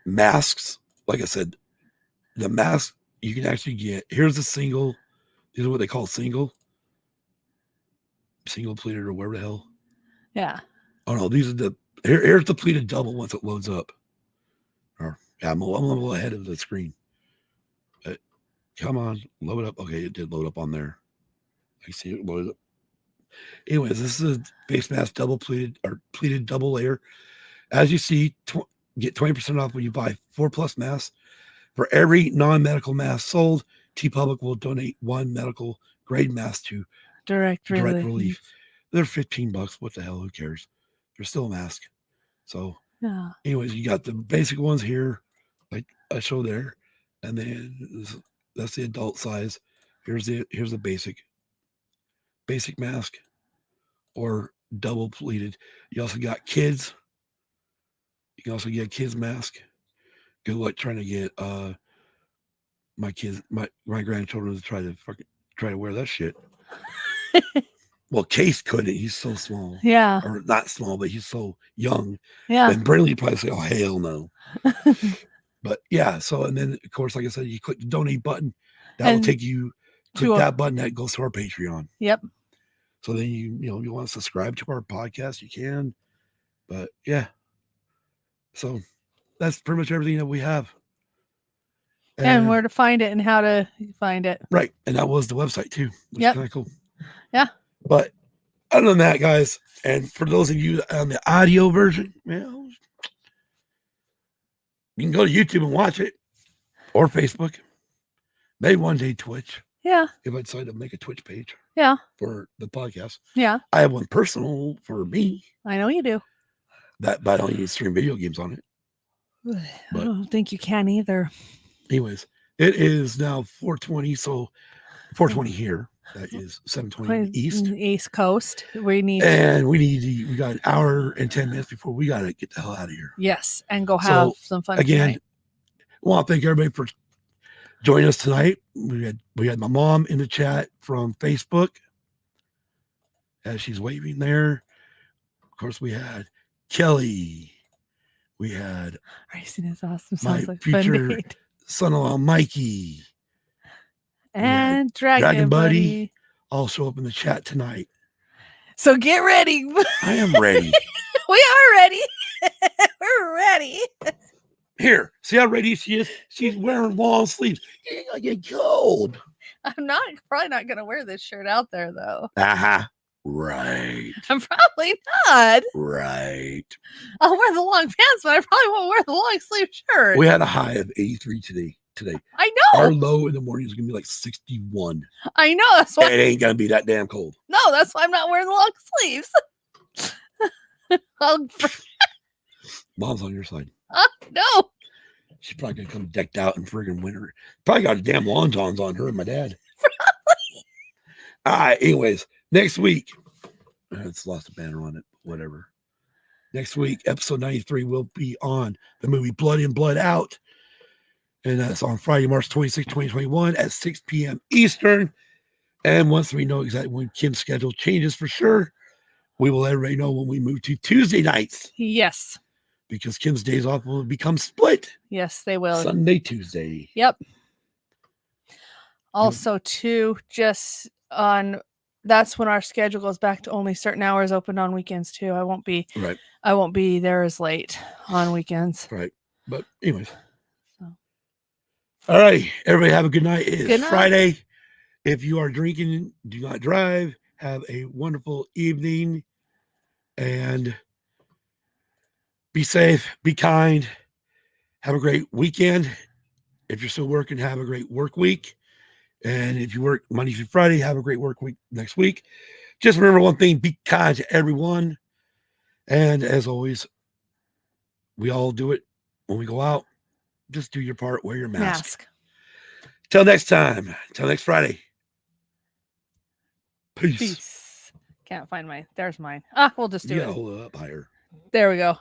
Masks, like I said, the mask you can actually get. Here's a single. These are what they call single pleated or whatever the hell. Yeah. Oh no, these are here's the pleated double once it loads up. Or yeah, I'm a little ahead of the screen. But come on, load up. Okay, it did load up on there. I see it loaded up. Anyways, this is a face mask double pleated or pleated double layer. As you see, get 20% off when you buy 4+ masks. For every non-medical mask sold, TeePublic will donate 1 medical grade mask to Direct Relief. They're $15. What the hell? Who cares? They're still a mask. So, yeah. Anyways, you got the basic ones here, like I showed there, and then that's the adult size. Here's the basic mask, or double pleated. You also got kids. You can also get a kids mask. Good luck trying to get my kids, my grandchildren to try to wear that shit. Well, Case couldn't. He's so small. Yeah. Or not small, but he's so young. Yeah. And Brindley probably say, "Oh hell no." But yeah, so and then of course, like I said, you click the donate button. That will take you click that button that goes to our Patreon. Yep. So then you want to subscribe to our podcast, you can. But yeah. So that's pretty much everything that we have. And where to find it and how to find it. Right. And that was the website too. Which is kind of cool. Yeah. But other than that, guys, and for those of you on the audio version, you can go to YouTube and watch it, or Facebook. Maybe one day Twitch. Yeah. If I decide to make a Twitch page. Yeah. For the podcast. Yeah. I have one personal for me. I know you do. But I don't even stream video games on it. I don't think you can either. Anyways, it is now 4:20, so 4:20 here. That is 7:20 East Coast. We got an hour and 10 minutes before we got to get the hell out of here. Yes, and go have some fun again. Tonight. I want to thank everybody for joining us tonight. We had my mom in the chat from Facebook as she's waving there. Of course, we had Kelly. We had Racing is awesome. My Sounds like future son-in-law Mikey and Dragon Buddy all show up in the chat tonight. So get ready. I am ready. We are ready. We're ready. Here, see how ready she is? She's wearing long sleeves. You're gonna get cold. I'm probably not gonna wear this shirt out there though. Right. I'm probably not. Right. I'll wear the long pants, but I probably won't wear the long sleeve shirt. We had a high of 83 today. I know. Our low in the morning is gonna be like 61. I know. That's why it ain't gonna be that damn cold. No, that's why I'm not wearing the long sleeves. Mom's on your side. No. She's probably gonna come decked out in friggin' winter. Probably got a damn long johns on her and my dad. Probably. All right. Anyways, next week. It's lost a banner on it. Whatever. Next week, episode 93 will be on the movie Blood In, Blood Out. And that's on Friday, March 26, 2021 at 6 p.m. Eastern. And once we know exactly when Kim's schedule changes for sure, we will let everybody know when we move to Tuesday nights. Yes. Because Kim's days off will become split. Yes, they will. Sunday, Tuesday. Yep. Also, too, just on that's when our schedule goes back to only certain hours open on weekends too. I won't be there as late on weekends. Right. But anyways. So. All right. Everybody have a good night. It's Friday. If you are drinking, do not drive. Have a wonderful evening. And be safe. Be kind. Have a great weekend. If you're still working, have a great work week. And if you work Monday through Friday, have a great work week next week. Just remember one thing, be kind to everyone. And as always, we all do it when we go out. Just do your part, wear your mask. Till next time, till next Friday. Peace. Can't find mine. There's mine. We'll just do it. Hold it up higher. There we go.